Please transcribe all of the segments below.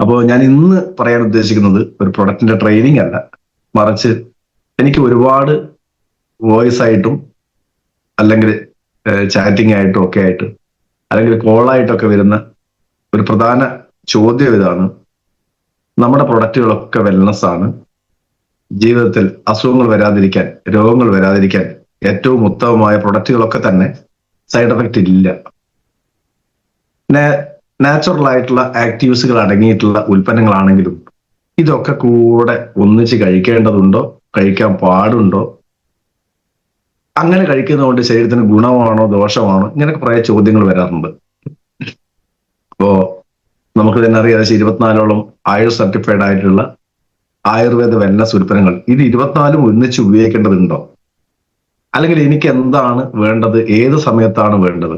അപ്പോൾ ഞാൻ ഇന്ന് പറയാൻ ഉദ്ദേശിക്കുന്നത് ഒരു പ്രൊഡക്റ്റിന്റെ ട്രെയിനിങ് അല്ല, മറിച്ച് എനിക്ക് ഒരുപാട് വോയിസ് ആയിട്ടും അല്ലെങ്കിൽ ചാറ്റിംഗ് ആയിട്ടും ഒക്കെ ആയിട്ട് അല്ലെങ്കിൽ കോളായിട്ടൊക്കെ വരുന്ന ഒരു പ്രധാന ചോദ്യം ഇതാണ്: നമ്മുടെ പ്രൊഡക്റ്റുകളൊക്കെ വെൽനസ് ആണ്, ജീവിതത്തിൽ അസുഖങ്ങൾ വരാതിരിക്കാൻ, രോഗങ്ങൾ വരാതിരിക്കാൻ ഏറ്റവും ഉത്തമമായ പ്രൊഡക്റ്റുകളൊക്കെ തന്നെ സൈഡ് എഫക്റ്റ് ഇല്ല. നാച്ചുറൽ ആയിട്ടുള്ള ആക്റ്റീവ്സുകൾ അടങ്ങിയിട്ടുള്ള ഉൽപ്പന്നങ്ങളാണെങ്കിലും ഇതൊക്കെ കൂടെ ഒന്നിച്ച് കഴിക്കേണ്ടതുണ്ടോ, കഴിക്കാൻ പാടുണ്ടോ, അങ്ങനെ കഴിക്കുന്നതുകൊണ്ട് ശരീരത്തിന് ഗുണമാണോ ദോഷമാണോ, ഇങ്ങനെയൊക്കെ കുറെ ചോദ്യങ്ങൾ വരാറുണ്ട്. അപ്പോ നമുക്ക് തന്നെ അറിയാം, 24ഓളം ആയുർ സർട്ടിഫൈഡ് ആയിട്ടുള്ള ആയുർവേദ വെൽനസ് ഉൽപ്പന്നങ്ങൾ, ഇത് 24 ഒന്നിച്ച് ഉപയോഗിക്കേണ്ടതുണ്ടോ, അല്ലെങ്കിൽ എനിക്ക് എന്താണ് വേണ്ടത്, ഏത് സമയത്താണ് വേണ്ടത്,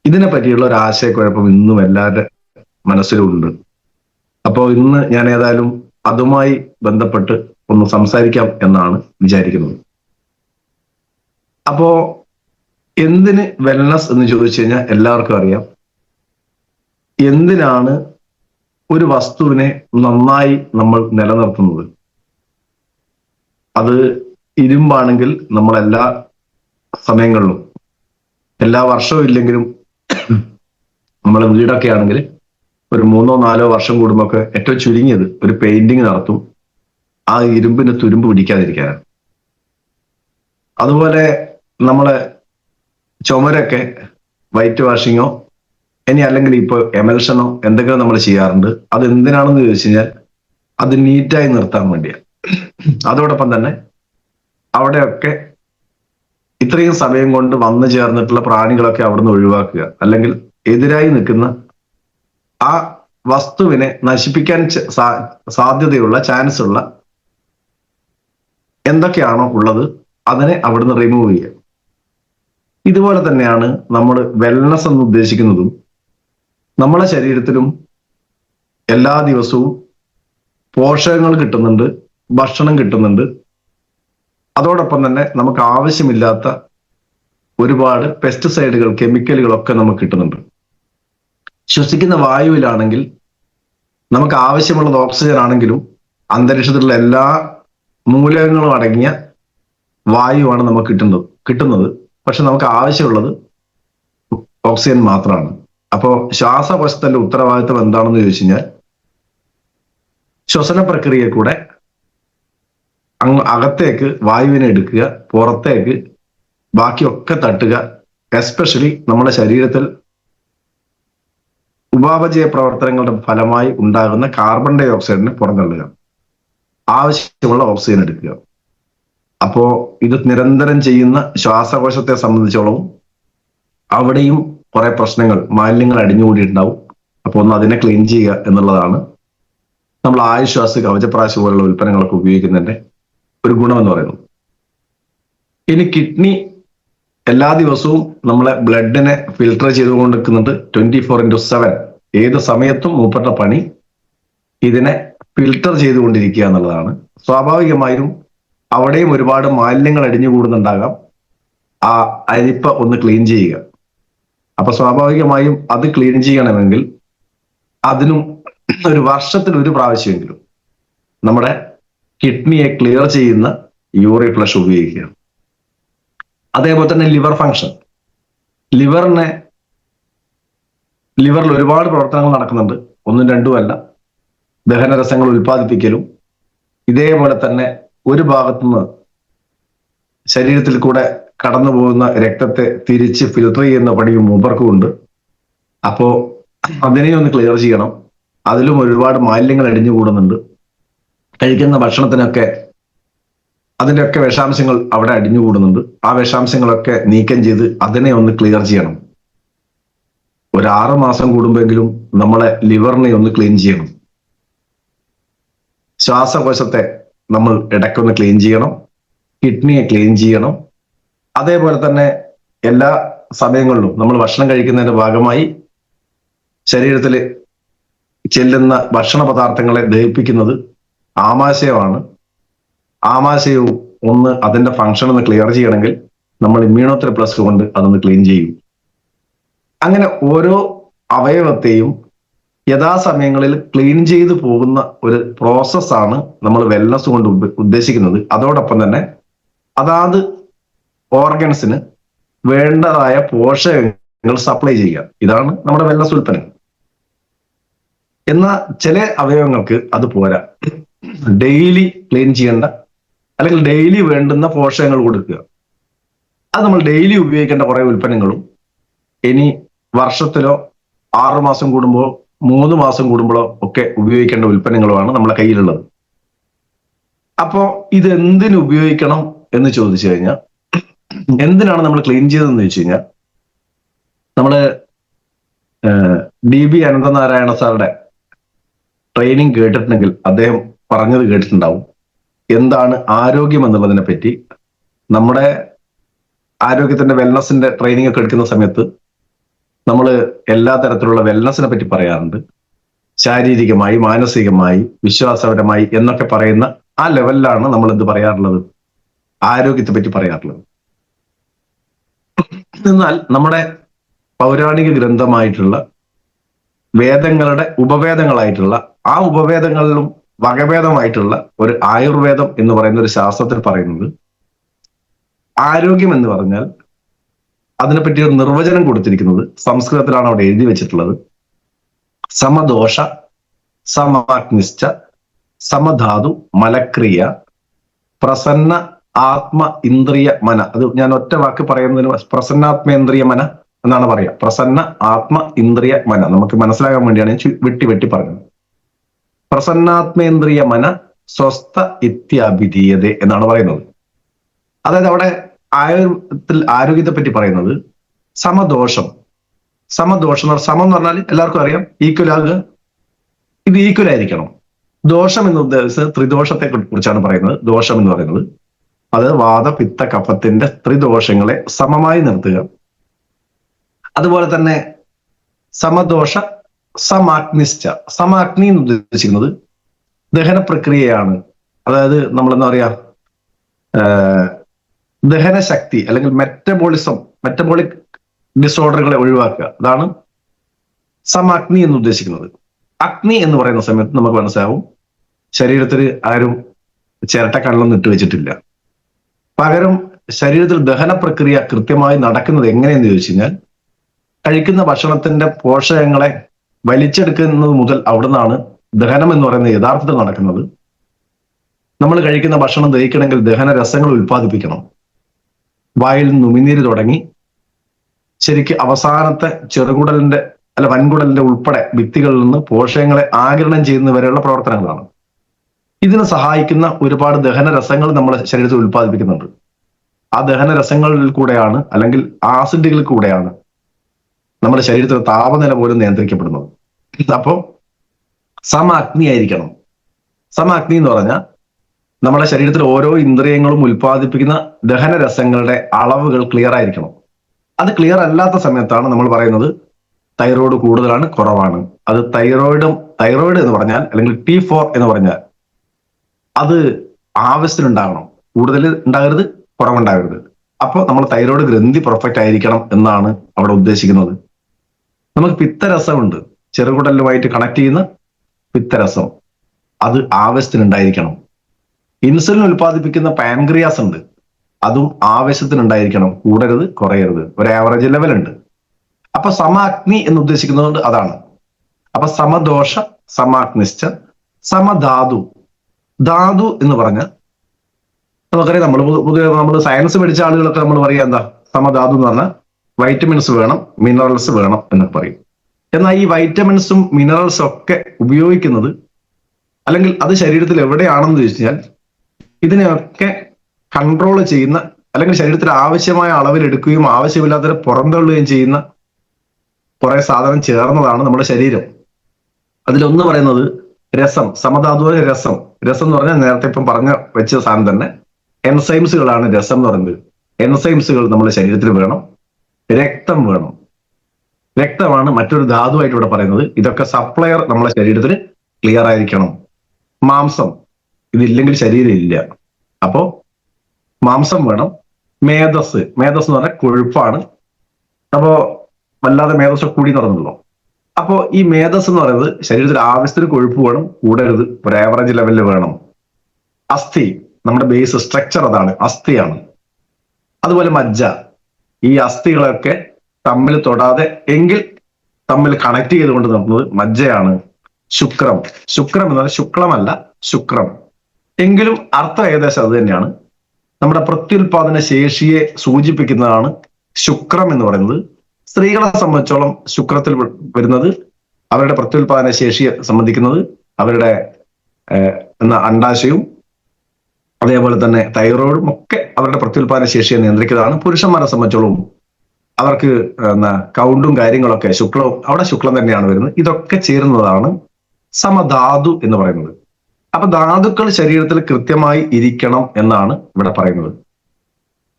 ഇതിനെ പറ്റിയുള്ള ഒരു ആശയക്കുഴപ്പം ഇന്നും എല്ലാവരുടെ മനസ്സിലും ഉണ്ട്. അപ്പോൾ ഇന്ന് ഞാൻ ഏതായാലും അതുമായി ബന്ധപ്പെട്ട് ഒന്ന് സംസാരിക്കാം എന്നാണ് വിചാരിക്കുന്നത്. അപ്പോ എന്തിന് വെൽനസ് എന്ന് ചോദിച്ചു കഴിഞ്ഞാൽ എല്ലാവർക്കും അറിയാം. എന്തിനാണ് ഒരു വസ്തുവിനെ നന്നായി നമ്മൾ നിലനിർത്തുന്നത്? അത് ഇരുമ്പാണെങ്കിൽ നമ്മൾ എല്ലാ സമയങ്ങളിലും, എല്ലാ വർഷവും ഇല്ലെങ്കിലും നമ്മളെ വീടൊക്കെ ആണെങ്കിൽ ഒരു 3-4 വർഷം കൂടുമ്പോൾ ഒക്കെ ഏറ്റവും ചുരുങ്ങിയത് ഒരു പെയിന്റിങ് നടത്തും, ആ ഇരുമ്പിന് തുരുമ്പ് പിടിക്കാതിരിക്കാനാണ്. അതുപോലെ നമ്മളെ ചുമരൊക്കെ വൈറ്റ് വാഷിങ്ങോ ഇനി അല്ലെങ്കിൽ ഇപ്പോൾ എമൽഷനോ എന്തെങ്കിലും നമ്മൾ ചെയ്യാറുണ്ട്. അത് എന്തിനാണെന്ന് ചോദിച്ചു കഴിഞ്ഞാൽ അത് നീറ്റായി നിർത്താൻ വേണ്ടിയാണ്. അതോടൊപ്പം തന്നെ അവിടെയൊക്കെ ഇത്രയും സമയം കൊണ്ട് വന്നു ചേർന്നിട്ടുള്ള പ്രാണികളൊക്കെ അവിടുന്ന് ഒഴിവാക്കുക, അല്ലെങ്കിൽ എതിരായി നിൽക്കുന്ന ആ വസ്തുവിനെ നശിപ്പിക്കാൻ സാധ്യതയുള്ള, ചാൻസ് ഉള്ള എന്തൊക്കെയാണോ ഉള്ളത് അതിനെ അവിടുന്ന് റിമൂവ് ചെയ്യുക. ഇതുപോലെ തന്നെയാണ് നമ്മൾ വെൽനസ് എന്ന് ഉദ്ദേശിക്കുന്നതും. നമ്മളെ ശരീരത്തിലും എല്ലാ ദിവസവും പോഷകങ്ങൾ കിട്ടുന്നുണ്ട്, ഭക്ഷണം കിട്ടുന്നുണ്ട്. അതോടൊപ്പം തന്നെ നമുക്ക് ആവശ്യമില്ലാത്ത ഒരുപാട് പെസ്റ്റിസൈഡുകൾ, കെമിക്കലുകളൊക്കെ നമുക്ക് കിട്ടുന്നുണ്ട്. ശ്വസിക്കുന്ന വായുവിലാണെങ്കിൽ നമുക്ക് ആവശ്യമുള്ളത് ഓക്സിജൻ ആണെങ്കിലും അന്തരീക്ഷത്തിലുള്ള എല്ലാ മൂലകങ്ങളും അടങ്ങിയ വായുവാണ് നമുക്ക് കിട്ടുന്നത്. പക്ഷെ നമുക്ക് ആവശ്യമുള്ളത് ഓക്സിജൻ മാത്രമാണ്. അപ്പോൾ ശ്വാസകോശത്തിന്റെ ഉത്തരവാദിത്വം എന്താണെന്ന് ചോദിച്ചു കഴിഞ്ഞാൽ ശ്വസന പ്രക്രിയയിൽ കൂടെ അകത്തേക്ക് വായുവിനെ എടുക്കുക, പുറത്തേക്ക് ബാക്കിയൊക്കെ തട്ടുക. എസ്പെഷ്യലി നമ്മുടെ ശരീരത്തിൽ ഉപാപചയ പ്രവർത്തനങ്ങളുടെ ഫലമായി ഉണ്ടാകുന്ന കാർബൺ ഡൈ ഓക്സൈഡിനെ പുറന്തള്ളുക, ആവശ്യമുള്ള ഓക്സിജൻ എടുക്കുക. അപ്പോ ഇത് നിരന്തരം ചെയ്യുന്ന ശ്വാസകോശത്തെ സംബന്ധിച്ചോളം അവിടെയും കുറെ പ്രശ്നങ്ങൾ, മാലിന്യങ്ങൾ അടിഞ്ഞുകൂടിയിട്ടുണ്ടാവും. അപ്പൊ ഒന്ന് അതിനെ ക്ലീൻ ചെയ്യുക എന്നുള്ളതാണ് നമ്മൾ ആയുശ്വാസ്, കവചപ്രാശ് പോലുള്ള ഉൽപ്പന്നങ്ങളൊക്കെ ഉപയോഗിക്കുന്നതിന്റെ ഒരു ഗുണം എന്ന് പറയുന്നത്. ഇനി കിഡ്നി എല്ലാ ദിവസവും നമ്മളെ ബ്ലഡിനെ ഫിൽട്ടർ ചെയ്തുകൊണ്ടിരിക്കുന്നുണ്ട് 24/7. ഏത് സമയത്തും മൂപ്പറ്റ പണി ഇതിനെ ഫിൽട്ടർ ചെയ്തുകൊണ്ടിരിക്കുക എന്നുള്ളതാണ്. സ്വാഭാവികമായും അവിടെയും ഒരുപാട് മാലിന്യങ്ങൾ അടിഞ്ഞുകൂടുന്നുണ്ടാകാം. ആ അരിപ്പ ഒന്ന് ക്ലീൻ ചെയ്യുക. അപ്പൊ സ്വാഭാവികമായും അത് ക്ലീൻ ചെയ്യണമെങ്കിൽ അതിനും ഒരു വർഷത്തിൽ ഒരു പ്രാവശ്യമെങ്കിലും നമ്മുടെ കിഡ്നിയെ ക്ലിയർ ചെയ്യുന്ന യൂറി ഫ്ലഷ് ഉപയോഗിക്കുക. അതേപോലെ തന്നെ ലിവർ ഫങ്ഷൻ, ലിവറിൽ ഒരുപാട് പ്രവർത്തനങ്ങൾ നടക്കുന്നുണ്ട്, ഒന്നും രണ്ടും അല്ല. ദഹനരസങ്ങൾ ഉൽപ്പാദിപ്പിക്കലും ഇതേപോലെ തന്നെ ഒരു ഭാഗത്തുനിന്ന് ശരീരത്തിൽ കൂടെ കടന്നു പോകുന്ന രക്തത്തെ തിരിച്ച് ഫിൽട്ടർ ചെയ്യുന്ന പണിയും മൂപ്പർക്കുമുണ്ട്. അപ്പോ അതിനെയും ഒന്ന് ക്ലിയർ ചെയ്യണം. അതിലും ഒരുപാട് മാലിന്യങ്ങൾ അടിഞ്ഞുകൂടുന്നുണ്ട്. കഴിക്കുന്ന ഭക്ഷണത്തിനൊക്കെ അതിൻ്റെയൊക്കെ വിഷാംശങ്ങൾ അവിടെ അടിഞ്ഞുകൂടുന്നുണ്ട്. ആ വിഷാംശങ്ങളൊക്കെ നീക്കം ചെയ്ത് അതിനെ ഒന്ന് ക്ലിയർ ചെയ്യണം. ഒരു 6 മാസം കൂടുമ്പോഴെങ്കിലും നമ്മളെ ലിവറിനെ ഒന്ന് ക്ലീൻ ചെയ്യണം. ശ്വാസകോശത്തെ നമ്മൾ ഇടയ്ക്കൊന്ന് ക്ലീൻ ചെയ്യണം, കിഡ്നിയെ ക്ലീൻ ചെയ്യണം. അതേപോലെ തന്നെ എല്ലാ സമയങ്ങളിലും നമ്മൾ ഭക്ഷണം കഴിക്കുന്നതിന്റെ ഭാഗമായി ശരീരത്തിൽ ചെല്ലുന്ന ഭക്ഷണ പദാർത്ഥങ്ങളെ ദഹിപ്പിക്കുന്നത് ആമാശയമാണ്. ആമാശയവും ഒന്ന് അതിന്റെ ഫങ്ഷൻ ഒന്ന് ക്ലിയർ ചെയ്യണമെങ്കിൽ നമ്മൾ ഇമ്മ്യൂണോതെറാപ്പി കൊണ്ട് അതൊന്ന് ക്ലീൻ ചെയ്യും. അങ്ങനെ ഓരോ അവയവത്തെയും യഥാസമയങ്ങളിൽ ക്ലീൻ ചെയ്തു പോകുന്ന ഒരു പ്രോസസ്സാണ് നമ്മൾ വെൽനസ് കൊണ്ട് ഉദ്ദേശിക്കുന്നത്. അതോടൊപ്പം തന്നെ അതാത് ഓർഗൻസിന് വേണ്ടതായ പോഷകങ്ങൾ സപ്ലൈ ചെയ്യുക. ഇതാണ് നമ്മുടെ വെൽനസ് ഉൽപ്പന്നം. എന്നാൽ ചില അവയവങ്ങൾക്ക് അത് പോരാ. ഡെയിലി ക്ലീൻ ചെയ്യേണ്ട അല്ലെങ്കിൽ ഡെയിലി വേണ്ടുന്ന പോഷകങ്ങൾ കൊടുക്കുക. അത് നമ്മൾ ഡെയിലി ഉപയോഗിക്കേണ്ട കുറെ ഉൽപ്പന്നങ്ങളും ഇനി വർഷത്തിലോ 6 മാസം കൂടുമ്പോൾ 3 മാസം കൂടുമ്പോഴോ ഒക്കെ ഉപയോഗിക്കേണ്ട ഉൽപ്പന്നങ്ങളുമാണ് നമ്മളെ കയ്യിലുള്ളത്. അപ്പോ ഇത് എന്തിനു ഉപയോഗിക്കണം എന്ന് ചോദിച്ചു കഴിഞ്ഞാൽ, എന്തിനാണ് നമ്മൾ ക്ലീൻ ചെയ്തതെന്ന് ചോദിച്ചു കഴിഞ്ഞാൽ, നമ്മള് DB അനന്തനാരായണ സാറുടെ ട്രെയിനിങ് കേട്ടിട്ടുണ്ടെങ്കിൽ അദ്ദേഹം പറഞ്ഞത് കേട്ടിട്ടുണ്ടാവും. എന്താണ് ആരോഗ്യം എന്നുള്ളതിനെ പറ്റി. നമ്മുടെ ആരോഗ്യത്തിന്റെ വെൽനസിന്റെ ട്രെയിനിങ് ഒക്കെ എടുക്കുന്ന സമയത്ത് നമ്മൾ എല്ലാ തരത്തിലുള്ള വെൽനസിനെ പറ്റി പറയാറുണ്ട്. ശാരീരികമായി, മാനസികമായി, വിശ്വാസപരമായി എന്നൊക്കെ പറയുന്ന ആ ലെവലിലാണ് നമ്മൾ എന്ത് പറയാറുള്ളത്, ആരോഗ്യത്തെ പറ്റി പറയാറുള്ളത്. എന്നാൽ നമ്മുടെ പൗരാണിക ഗ്രന്ഥമായിട്ടുള്ള വേദങ്ങളുടെ ഉപവേദങ്ങളായിട്ടുള്ള ആ ഉപവേദങ്ങളിലും വകഭേദമായിട്ടുള്ള ഒരു ആയുർവേദം എന്ന് പറയുന്ന ഒരു ശാസ്ത്രത്തിൽ പറയുന്നത്, ആരോഗ്യം എന്ന് പറഞ്ഞാൽ അതിനെപ്പറ്റി ഒരു നിർവചനം കൊടുത്തിരിക്കുന്നത് സംസ്കൃതത്തിലാണ് അവിടെ എഴുതി വെച്ചിട്ടുള്ളത്. സമദോഷ സമാഗ്നിശ്ച സമധാതു മലക്രിയ പ്രസന്ന ആത്മ ഇന്ദ്രിയ മന. അത് ഞാൻ ഒറ്റ വാക്ക് പറയുന്നതിന് പ്രസന്നാത്മേന്ദ്രിയ മന എന്നാണ് പറയാ. പ്രസന്ന ആത്മ ഇന്ദ്രിയ മന നമുക്ക് മനസ്സിലാകാൻ വേണ്ടിയാണ് ഞാൻ വെട്ടി പറഞ്ഞത്. പ്രസന്നാത്മേന്ദ്രിയ മന സ്വസ്ഥ ഇത്യാഭിധീയത എന്നാണ് പറയുന്നത്. അതായത് അവിടെ ആരോഗ്യത്തെ പറ്റി പറയുന്നത് സമദോഷം. സമദോഷം സമം എന്ന് പറഞ്ഞാൽ എല്ലാവർക്കും അറിയാം, ഈക്വൽ ആകുക. ഇത് ഈക്വൽ ആയിരിക്കണം. ദോഷം എന്ന് ഉദ്ദേശിച്ചത് ത്രിദോഷത്തെ കുറിച്ചാണ് പറയുന്നത്. ദോഷം എന്ന് പറയുന്നത് അത് വാത പിത്ത കഫത്തിന്റെ ത്രിദോഷങ്ങളെ സമമായി നിർത്തുക. അതുപോലെ തന്നെ സമദോഷ സമാഗ്നിശ്ച. സമാഗ്നി എന്ന് ഉദ്ദേശിക്കുന്നത് ദഹന പ്രക്രിയയാണ്. അതായത് നമ്മളെന്താ പറയാ, ദഹനശക്തി അല്ലെങ്കിൽ മെറ്റബോളിക് ഡിസോർഡറുകളെ ഒഴിവാക്കുക. അതാണ് സമാഗ്നി എന്ന് ഉദ്ദേശിക്കുന്നത്. അഗ്നി എന്ന് പറയുന്ന സമയത്ത് നമുക്ക് മനസ്സിലാവും, ശരീരത്തിൽ ആരും ചിരട്ടക്കണ്ണൊന്നും ഇട്ട് വെച്ചിട്ടില്ല. പകരം ശരീരത്തിൽ ദഹന പ്രക്രിയ കൃത്യമായി നടക്കുന്നത് എങ്ങനെയെന്ന് ചോദിച്ചു കഴിഞ്ഞാൽ, കഴിക്കുന്ന ഭക്ഷണത്തിന്റെ പോഷകങ്ങളെ വലിച്ചെടുക്കുന്നത് മുതൽ അവിടുന്നാണ് ദഹനം എന്ന് പറയുന്നത് യഥാർത്ഥത്തിൽ നടക്കുന്നത്. നമ്മൾ കഴിക്കുന്ന ഭക്ഷണം ദഹിക്കണമെങ്കിൽ ദഹന രസങ്ങൾ ഉൽപ്പാദിപ്പിക്കണം. വായിൽ നിന്ന് ഉമിനീര് തുടങ്ങി ശരിക്ക് അവസാനത്തെ ചെറുകുടലിന്റെ വൻകുടലിന്റെ ഉൾപ്പെടെ ഭിത്തികളിൽ നിന്ന് പോഷകങ്ങളെ ആഗിരണം ചെയ്യുന്നവരെയുള്ള പ്രവർത്തനങ്ങളാണ്. ഇതിനെ സഹായിക്കുന്ന ഒരുപാട് ദഹനരസങ്ങൾ നമ്മുടെ ശരീരത്തിൽ ഉൽപ്പാദിപ്പിക്കുന്നുണ്ട്. ആ ദഹനരസങ്ങളിൽ കൂടെയാണ് അല്ലെങ്കിൽ ആസിഡുകളിൽ കൂടെയാണ് നമ്മുടെ ശരീരത്തിലെ താപനില പോലും നിയന്ത്രിക്കപ്പെടുന്നത്. അപ്പോൾ സമഅഗ്നി ആയിരിക്കണം. സമഅഗ്നി എന്ന് പറഞ്ഞാൽ നമ്മുടെ ശരീരത്തിൽ ഓരോ ഇന്ദ്രിയങ്ങളും ഉൽപ്പാദിപ്പിക്കുന്ന ദഹനരസങ്ങളുടെ അളവുകൾ ക്ലിയർ ആയിരിക്കണം. അത് ക്ലിയർ അല്ലാത്ത സമയത്താണ് നമ്മൾ പറയുന്നത് തൈറോയ്ഡ് കൂടുതലാണ്, കുറവാണ്. അത് തൈറോയ്ഡ് എന്ന് പറഞ്ഞാൽ അല്ലെങ്കിൽ T4 എന്ന് പറഞ്ഞാൽ അത് ആവശ്യത്തിനുണ്ടാകണം. കൂടുതൽ ഉണ്ടാകരുത്, കുറവുണ്ടാകരുത്. അപ്പോൾ നമ്മൾ തൈറോയ്ഡ് ഗ്രന്ഥി പെർഫെക്റ്റ് ആയിരിക്കണം എന്നാണ് അവിടെ ഉദ്ദേശിക്കുന്നത്. നമുക്ക് പിത്തരസമുണ്ട്, ചെറുകുടലുമായിട്ട് കണക്ട് ചെയ്യുന്ന പിത്തരസം, അത് ആവശ്യത്തിനുണ്ടായിരിക്കണം. ഇൻസുലിൻ ഉൽപ്പാദിപ്പിക്കുന്ന പാൻക്രിയാസ് ഉണ്ട്, അതും ആവശ്യത്തിനുണ്ടായിരിക്കണം. കൂടരുത്, കുറയരുത്, ഒരു ആവറേജ് ലെവൽ ഉണ്ട്. അപ്പൊ സമഅഗ്നി എന്ന് ഉദ്ദേശിക്കുന്നത് അതാണ്. അപ്പൊ സമദോഷ സമാഗ്നിശ്ച സമധാതു. ധാതു എന്ന് പറഞ്ഞാൽ നമുക്കറിയാം, നമ്മൾ സയൻസ് പഠിച്ച ആളുകളൊക്കെ നമ്മൾ പറയാ എന്താ, സമധാതു എന്ന് പറഞ്ഞാൽ വൈറ്റമിൻസ് വേണം, മിനറൽസ് വേണം എന്നൊക്കെ പറയും. എന്നാൽ ഈ വൈറ്റമിൻസും മിനറൽസും ഒക്കെ ഉപയോഗിക്കുന്നത് അല്ലെങ്കിൽ അത് ശരീരത്തിൽ എവിടെയാണെന്ന് ചോദിച്ചു കഴിഞ്ഞാൽ ഇതിനെയൊക്കെ കൺട്രോൾ ചെയ്യുന്ന അല്ലെങ്കിൽ ശരീരത്തിൽ ആവശ്യമായ അളവിൽ എടുക്കുകയും ആവശ്യമില്ലാത്തവരെ പുറന്തള്ളുകയും ചെയ്യുന്ന കുറെ സാധനം ചേർന്നതാണ് നമ്മുടെ ശരീരം. അതിലൊന്ന് പറയുന്നത് രസം, സമധാതുവിലെ രസം. രസം എന്ന് പറഞ്ഞാൽ നേരത്തെ ഇപ്പം വെച്ച സാധനം തന്നെ എൻസൈംസുകളാണ് രസം എന്ന് പറയുന്നത്. എൻസൈംസുകൾ നമ്മുടെ ശരീരത്തിൽ വേണം. രക്തം വേണം. രക്തമാണ് മറ്റൊരു ധാതുവായിട്ട് ഇവിടെ പറയുന്നത്. ഇതൊക്കെ സപ്ലയർ നമ്മുടെ ശരീരത്തിന് ക്ലിയർ ആയിരിക്കണം. മാംസം, ഇതില്ലെങ്കിൽ ശരീരം ഇല്ല. അപ്പോ മാംസം വേണം. മേധസ് എന്ന് പറഞ്ഞാൽ കൊഴുപ്പാണ്. അപ്പോ വല്ലാതെ മേധസ് കൂടി നടന്നല്ലോ. അപ്പോ ഈ മേധസ് എന്ന് പറയുന്നത് ശരീരത്തിൽ ആവശ്യത്തിന് കൊഴുപ്പ് വേണം, കൂടരുത്, ഒരു ആവറേജ് ലെവലിൽ വേണം. അസ്ഥി, നമ്മുടെ ബേസ് സ്ട്രക്ചർ അതാണ്, അസ്ഥിയാണ്. അതുപോലെ മജ്ജ, ഈ അസ്ഥികളൊക്കെ തമ്മിൽ തൊടാതെ എങ്കിൽ തമ്മിൽ കണക്ട് ചെയ്തുകൊണ്ട് നടന്നത് മജ്ജയാണ്. ശുക്രം, ശുക്രം എന്ന് പറഞ്ഞാൽ ശുക്ലമല്ല, ശുക്രം, എങ്കിലും അർത്ഥം ഏകദേശം അത് തന്നെയാണ്. നമ്മുടെ പ്രത്യുൽപാദന ശേഷിയെ സൂചിപ്പിക്കുന്നതാണ് ശുക്രം എന്ന് പറയുന്നത്. സ്ത്രീകളെ സംബന്ധിച്ചോളം ശുക്രത്തിൽ വരുന്നത് അവരുടെ പ്രത്യുൽപാദന ശേഷിയെ സംബന്ധിക്കുന്നത് അവരുടെ അണ്ടാശയവും അതേപോലെ തന്നെ തൈറോയിഡും ഒക്കെ അവരുടെ പ്രത്യുൽപാദന ശേഷിയെ നിയന്ത്രിക്കുന്നതാണ്. പുരുഷന്മാരെ സംബന്ധിച്ചോളം അവർക്ക് കൗണ്ടും കാര്യങ്ങളൊക്കെ ശുക്ലവും അവിടെ ശുക്ലം തന്നെയാണ് വരുന്നത്. ഇതൊക്കെ ചേരുന്നതാണ് സമധാതു എന്ന് പറയുന്നത്. അപ്പൊ ധാതുക്കൾ ശരീരത്തിൽ കൃത്യമായി ഇരിക്കണം എന്നാണ് ഇവിടെ പറയുന്നത്.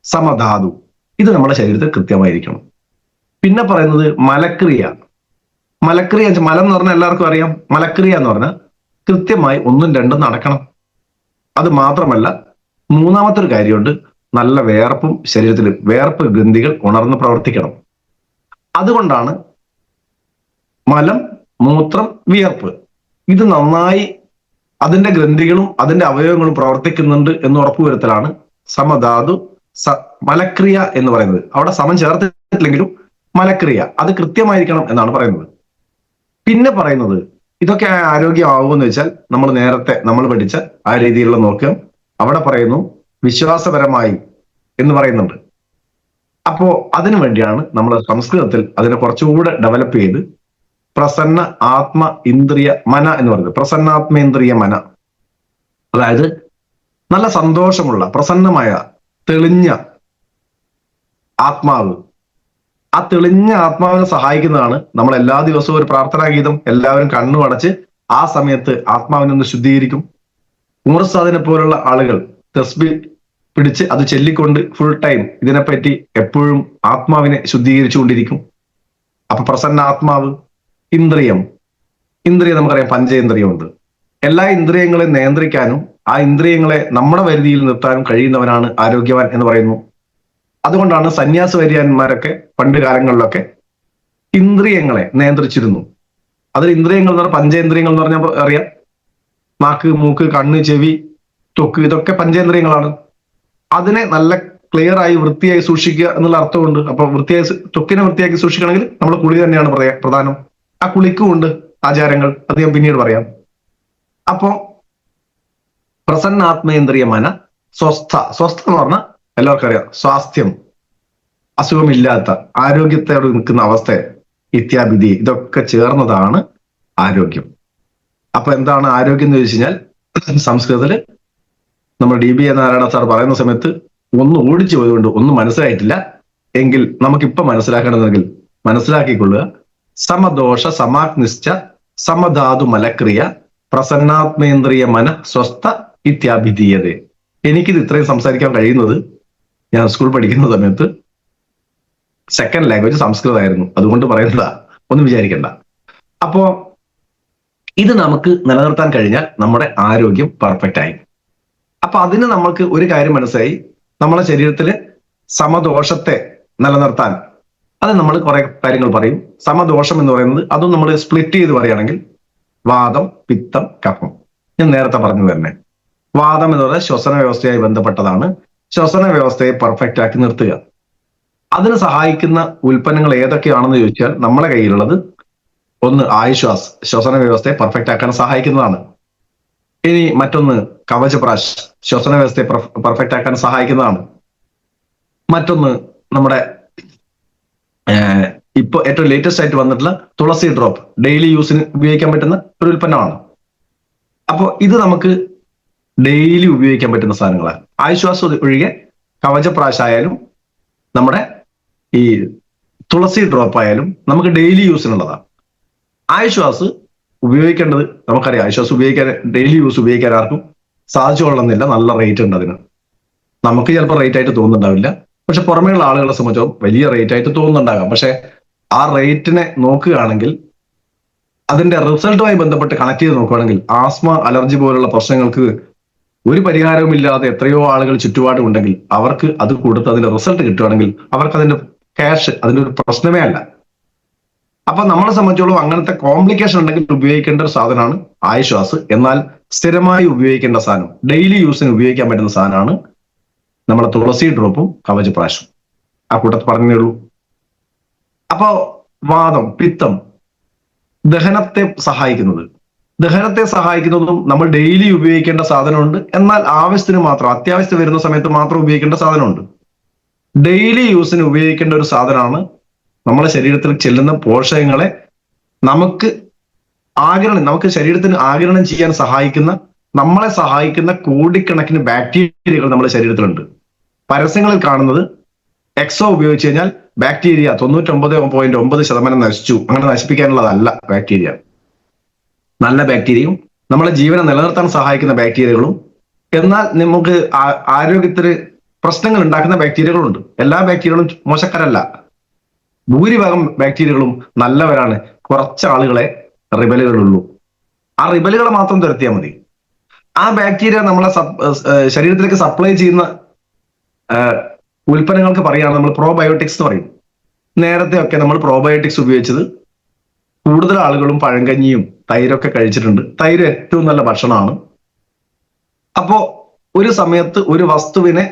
സമധാതു ഇത് നമ്മുടെ ശരീരത്തിൽ കൃത്യമായിരിക്കണം. പിന്നെ പറയുന്നത് മലക്രിയ. മലക്രിയ, മലം എന്ന് പറഞ്ഞാൽ എല്ലാവർക്കും അറിയാം. മലക്രിയ എന്ന് പറഞ്ഞാൽ കൃത്യമായി 1ഉം 2ഉം നടക്കണം. അത് മാത്രമല്ല, മൂന്നാമത്തെ ഒരു കാര്യമുണ്ട്, നല്ല വേർപ്പും ശരീരത്തിൽ വേർപ്പ് ഗ്രന്ഥികൾ ഉണർന്ന് പ്രവർത്തിക്കണം. അതുകൊണ്ടാണ് മലം, മൂത്രം, വിയർപ്പ് ഇത് നന്നായി അതിന്റെ ഗ്രന്ഥികളും അതിന്റെ അവയവങ്ങളും പ്രവർത്തിക്കുന്നുണ്ട് എന്ന് ഉറപ്പുവരുത്തലാണ് സമധാതു മലക്രിയ എന്ന് പറയുന്നത്. അവിടെ സമം ചേർത്തിട്ടില്ലെങ്കിലും മലക്രിയ അത് കൃത്യമായിരിക്കണം എന്നാണ് പറയുന്നത്. പിന്നെ പറയുന്നത് ഇതൊക്കെ ആരോഗ്യമാകുമെന്ന് വെച്ചാൽ നമ്മൾ നേരത്തെ നമ്മൾ പഠിച്ച ആ രീതിയിലുള്ള നോക്കുക. അവിടെ പറയുന്നു വിശ്വാസപരമായി എന്ന് പറയുന്നുണ്ട്. അപ്പോ അതിനു വേണ്ടിയാണ് നമ്മൾ സംസ്കൃതത്തിൽ അതിനെ കുറച്ചുകൂടെ ഡെവലപ്പ് ചെയ്ത് പ്രസന്ന ആത്മ ഇന്ദ്രിയ മന എന്ന് പറയുന്നത്. പ്രസന്നാത്മേന്ദ്രിയ മന, അതായത് നല്ല സന്തോഷമുള്ള പ്രസന്നമായ തെളിഞ്ഞ ആത്മാവ്. ആ തെളിഞ്ഞ ആത്മാവിനെ സഹായിക്കുന്നതാണ് നമ്മൾ എല്ലാ ദിവസവും ഒരു പ്രാർത്ഥനാ ഗീതം എല്ലാവരും കണ്ണു അടച്ച് ആ സമയത്ത് ആത്മാവിനൊന്ന് ശുദ്ധീകരിക്കും. ഉമർ സാദിനെ പോലുള്ള ആളുകൾ തസ്ബി പിടിച്ച് അത് ചൊല്ലിക്കൊണ്ട് ഫുൾ ടൈം ഇതിനെപ്പറ്റി എപ്പോഴും ആത്മാവിനെ ശുദ്ധീകരിച്ചുകൊണ്ടിരിക്കും. അപ്പൊ പ്രസന്ന ആത്മാവ്. ഇന്ദ്രിയം, ഇന്ദ്രിയം നമുക്കറിയാം പഞ്ചേന്ദ്രിയമുണ്ട്. എല്ലാ ഇന്ദ്രിയങ്ങളെയും നിയന്ത്രിക്കാനും ആ ഇന്ദ്രിയങ്ങളെ നമ്മുടെ പരിധിയിൽ നിർത്താനും കഴിയുന്നവനാണ് ആരോഗ്യവാൻ എന്ന് പറയുന്നു. അതുകൊണ്ടാണ് സന്യാസ വര്യന്മാരൊക്കെ പണ്ട് കാലങ്ങളിലൊക്കെ ഇന്ദ്രിയങ്ങളെ നിയന്ത്രിച്ചിരുന്നു. അതിൽ ഇന്ദ്രിയങ്ങൾ എന്ന് പറഞ്ഞാൽ പഞ്ചേന്ദ്രിയങ്ങൾ എന്ന് പറഞ്ഞാൽ അറിയാം, നാക്ക്, മൂക്ക്, കണ്ണ്, ചെവി, ത്വക്ക്, ഇതൊക്കെ പഞ്ചേന്ദ്രിയങ്ങളാണ്. അതിനെ നല്ല ക്ലിയർ ആയി വൃത്തിയായി സൂക്ഷിക്കുക എന്നുള്ള അർത്ഥമുണ്ട്. അപ്പൊ വൃത്തിയായി ത്വക്കിനെ വൃത്തിയാക്കി സൂക്ഷിക്കണമെങ്കിൽ നമ്മൾ കുളി തന്നെയാണ് പ്രധാനം. ആ കുളിക്കും ഉണ്ട് ആചാരങ്ങൾ, അത് ഞാൻ പിന്നീട് പറയാം. അപ്പോ പ്രസന്നാത്മേന്ദ്രിയ മന സ്വസ്ഥ. സ്വസ്ഥ എന്ന് പറഞ്ഞാൽ എല്ലാവർക്കും അറിയാം, സ്വാസ്ഥ്യം, അസുഖമില്ലാത്ത ആരോഗ്യത്തോടെ നിൽക്കുന്ന അവസ്ഥ, ഇത്യാഭിധി, ഇതൊക്കെ ചേർന്നതാണ് ആരോഗ്യം. അപ്പൊ എന്താണ് ആരോഗ്യം എന്ന് ചോദിച്ചു കഴിഞ്ഞാൽ സംസ്കൃതത്തില് നമ്മൾ DB നാരായണ സാർ പറയുന്ന സമയത്ത് ഒന്ന് ഓടിച്ചു പോയതുകൊണ്ട് ഒന്നും മനസ്സിലായിട്ടില്ല എങ്കിൽ നമുക്കിപ്പൊ മനസ്സിലാക്കണമെങ്കിൽ മനസ്സിലാക്കിക്കൊള്ളുക. സമദോഷ സമാഗ്നിശ്ച സമധാതു മലക്രിയ പ്രസന്നാത്മേന്ദ്രിയ മന സ്വസ്ഥ ഇത്യാഭിധീയത. എനിക്കിത് ഇത്രയും സംസാരിക്കാൻ കഴിയുന്നത് ഞാൻ സ്കൂൾ പഠിക്കുന്ന സമയത്ത് സെക്കൻഡ് ലാംഗ്വേജ് സംസ്കൃതമായിരുന്നു, അതുകൊണ്ട് പറയുന്നതാ, ഒന്നും വിചാരിക്കണ്ട. അപ്പോ ഇത് നമുക്ക് നിലനിർത്താൻ കഴിഞ്ഞാൽ നമ്മുടെ ആരോഗ്യം പെർഫെക്റ്റ് ആയി. അപ്പൊ അതിന് നമുക്ക് ഒരു കാര്യം മനസ്സിലായി, നമ്മുടെ ശരീരത്തില് സമദോഷത്തെ നിലനിർത്താൻ അത് നമ്മൾ കുറെ കാര്യങ്ങൾ പറയും. സമദോഷം എന്ന് പറയുന്നത് അതും നമ്മൾ സ്പ്ലിറ്റ് ചെയ്ത് പറയുകയാണെങ്കിൽ വാദം, പിത്തം, കഫം. ഞാൻ നേരത്തെ പറഞ്ഞു തന്നെ, വാദം എന്ന് പറയുന്നത് ശ്വസന വ്യവസ്ഥയായി ബന്ധപ്പെട്ടതാണ്. ശ്വസന വ്യവസ്ഥയെ പെർഫെക്റ്റ് ആക്കി നിർത്തുക. അതിന് സഹായിക്കുന്ന ഉൽപ്പന്നങ്ങൾ ഏതൊക്കെയാണെന്ന് ചോദിച്ചാൽ നമ്മളെ കയ്യിലുള്ളത് ഒന്ന് ആയുശ്വാസ്, ശ്വസന വ്യവസ്ഥയെ പെർഫെക്റ്റ് ആക്കാൻ സഹായിക്കുന്നതാണ്. ഇനി മറ്റൊന്ന് കവചപ്രാശ്, ശ്വസന വ്യവസ്ഥയെ പെർഫെക്റ്റ് ആക്കാൻ സഹായിക്കുന്നതാണ്. മറ്റൊന്ന് നമ്മുടെ ഇപ്പൊ ഏറ്റവും ലേറ്റസ്റ്റ് ആയിട്ട് വന്നിട്ടുള്ള തുളസി ഡ്രോപ്പ്, ഡെയിലി യൂസിന് ഉപയോഗിക്കാൻ പറ്റുന്ന ഒരു ഉൽപ്പന്നമാണ്. അപ്പോൾ ഇത് നമുക്ക് ഡെയിലി ഉപയോഗിക്കാൻ പറ്റുന്ന സാധനങ്ങളാണ്. ആയുശ്വാസം ഒഴികെ കവചപ്രാശായാലും നമ്മുടെ ഈ തുളസി ഡ്രോപ്പ് ആയാലും നമുക്ക് ഡെയിലി യൂസിനുള്ളതാണ്. ആയുശ്വാസ് ഉപയോഗിക്കേണ്ടത് നമുക്കറിയാം, ആയുശ്വാസം ഉപയോഗിക്കാൻ ഡെയിലി യൂസ് ഉപയോഗിക്കാൻ ആർക്കും സാധിച്ചു കൊള്ളണമെന്നില്ല, നല്ല റേറ്റ് ഉണ്ട് അതിന്. നമുക്ക് ചിലപ്പോൾ റേറ്റ് ആയിട്ട് തോന്നുന്നുണ്ടാവില്ല, പക്ഷെ പുറമേയുള്ള ആളുകളെ സംബന്ധിച്ചോ വലിയ റേറ്റ് ആയിട്ട് തോന്നുന്നുണ്ടാകാം. പക്ഷെ ആ റേറ്റിനെ നോക്കുകയാണെങ്കിൽ അതിന്റെ റിസൾട്ടുമായി ബന്ധപ്പെട്ട് കണക്ട് ചെയ്ത് നോക്കുകയാണെങ്കിൽ ആസ്മ, അലർജി പോലുള്ള പ്രശ്നങ്ങൾക്ക് ഒരു പരിഹാരവുമില്ലാതെ എത്രയോ ആളുകൾ ചുറ്റുപാടും ഉണ്ടെങ്കിൽ അവർക്ക് അത് കൊടുത്ത് അതിന്റെ റിസൾട്ട് കിട്ടുകയാണെങ്കിൽ അവർക്ക് അതിന്റെ ക്യാഷ് അതിന്റെ ഒരു പ്രശ്നമേ അല്ല. അപ്പൊ നമ്മളെ സംബന്ധിച്ചോളം അങ്ങനത്തെ കോംപ്ലിക്കേഷൻ ഉണ്ടെങ്കിൽ ഉപയോഗിക്കേണ്ട ഒരു സാധനമാണ് ആയുശ്വാസ്. എന്നാൽ സ്ഥിരമായി ഉപയോഗിക്കേണ്ട സാധനം, ഡെയിലി യൂസിന് ഉപയോഗിക്കാൻ പറ്റുന്ന സാധനമാണ് നമ്മളെ തുളസി ഡ്രോപ്പും കവചപ്രാശും. ആ കൂട്ടത്തിൽ പറഞ്ഞേ ഉള്ളൂ. അപ്പോ വാദം, പിത്തം, ദഹനത്തെ സഹായിക്കുന്നതും നമ്മൾ ഡെയിലി ഉപയോഗിക്കേണ്ട സാധനമുണ്ട്. എന്നാൽ ആവശ്യത്തിന് മാത്രം, അത്യാവശ്യത്തിന് വരുന്ന സമയത്ത് മാത്രം ഉപയോഗിക്കേണ്ട സാധനമുണ്ട്. ഡെയിലി യൂസിന് ഉപയോഗിക്കേണ്ട ഒരു സാധനമാണ് നമ്മളെ ശരീരത്തിൽ ചെല്ലുന്ന പോഷകങ്ങളെ നമുക്ക് ശരീരത്തിന് ആഗിരണം ചെയ്യാൻ നമ്മളെ സഹായിക്കുന്ന കോടിക്കണക്കിന് ബാക്ടീരിയകൾ നമ്മുടെ ശരീരത്തിലുണ്ട്. പരസ്യങ്ങളിൽ കാണുന്നത് എക്സോ ഉപയോഗിച്ച് കഴിഞ്ഞാൽ ബാക്ടീരിയ 99.9% നശിച്ചു, അങ്ങനെ നശിപ്പിക്കാനുള്ളതല്ല ബാക്ടീരിയ. നല്ല ബാക്ടീരിയയും നമ്മളെ ജീവനെ നിലനിർത്താൻ സഹായിക്കുന്ന ബാക്ടീരിയകളും, എന്നാൽ നമുക്ക് ആരോഗ്യത്തിന് പ്രശ്നങ്ങൾ ഉണ്ടാക്കുന്ന ബാക്ടീരിയകളുണ്ട്. എല്ലാ ബാക്ടീരിയകളും മോശക്കാരല്ല. ഭൂരിഭാഗം ബാക്ടീരിയകളും നല്ലവരാണ്. കുറച്ച് ആളുകളെ റിബലുകളുള്ളൂ. ആ റിബലുകളെ മാത്രം തുരത്തിയാൽ മതി. ആ ബാക്ടീരിയ നമ്മളെ ശരീരത്തിലേക്ക് സപ്ലൈ ചെയ്യുന്ന ഉൽപ്പന്നങ്ങൾക്ക് പറയുകയാണ് നമ്മൾ പ്രോബയോട്ടിക്സ് എന്ന് പറയും. നേരത്തെ ഒക്കെ നമ്മൾ പ്രോബയോട്ടിക്സ് ഉപയോഗിച്ചത് കൂടുതൽ ആളുകളും പഴങ്കഞ്ഞിയും തൈരൊക്കെ കഴിച്ചിട്ടുണ്ട്. തൈര് ഏറ്റവും നല്ല ഭക്ഷണമാണ്. അപ്പോ ഒരു സമയത്ത് ഒരു വസ്തുവിനെ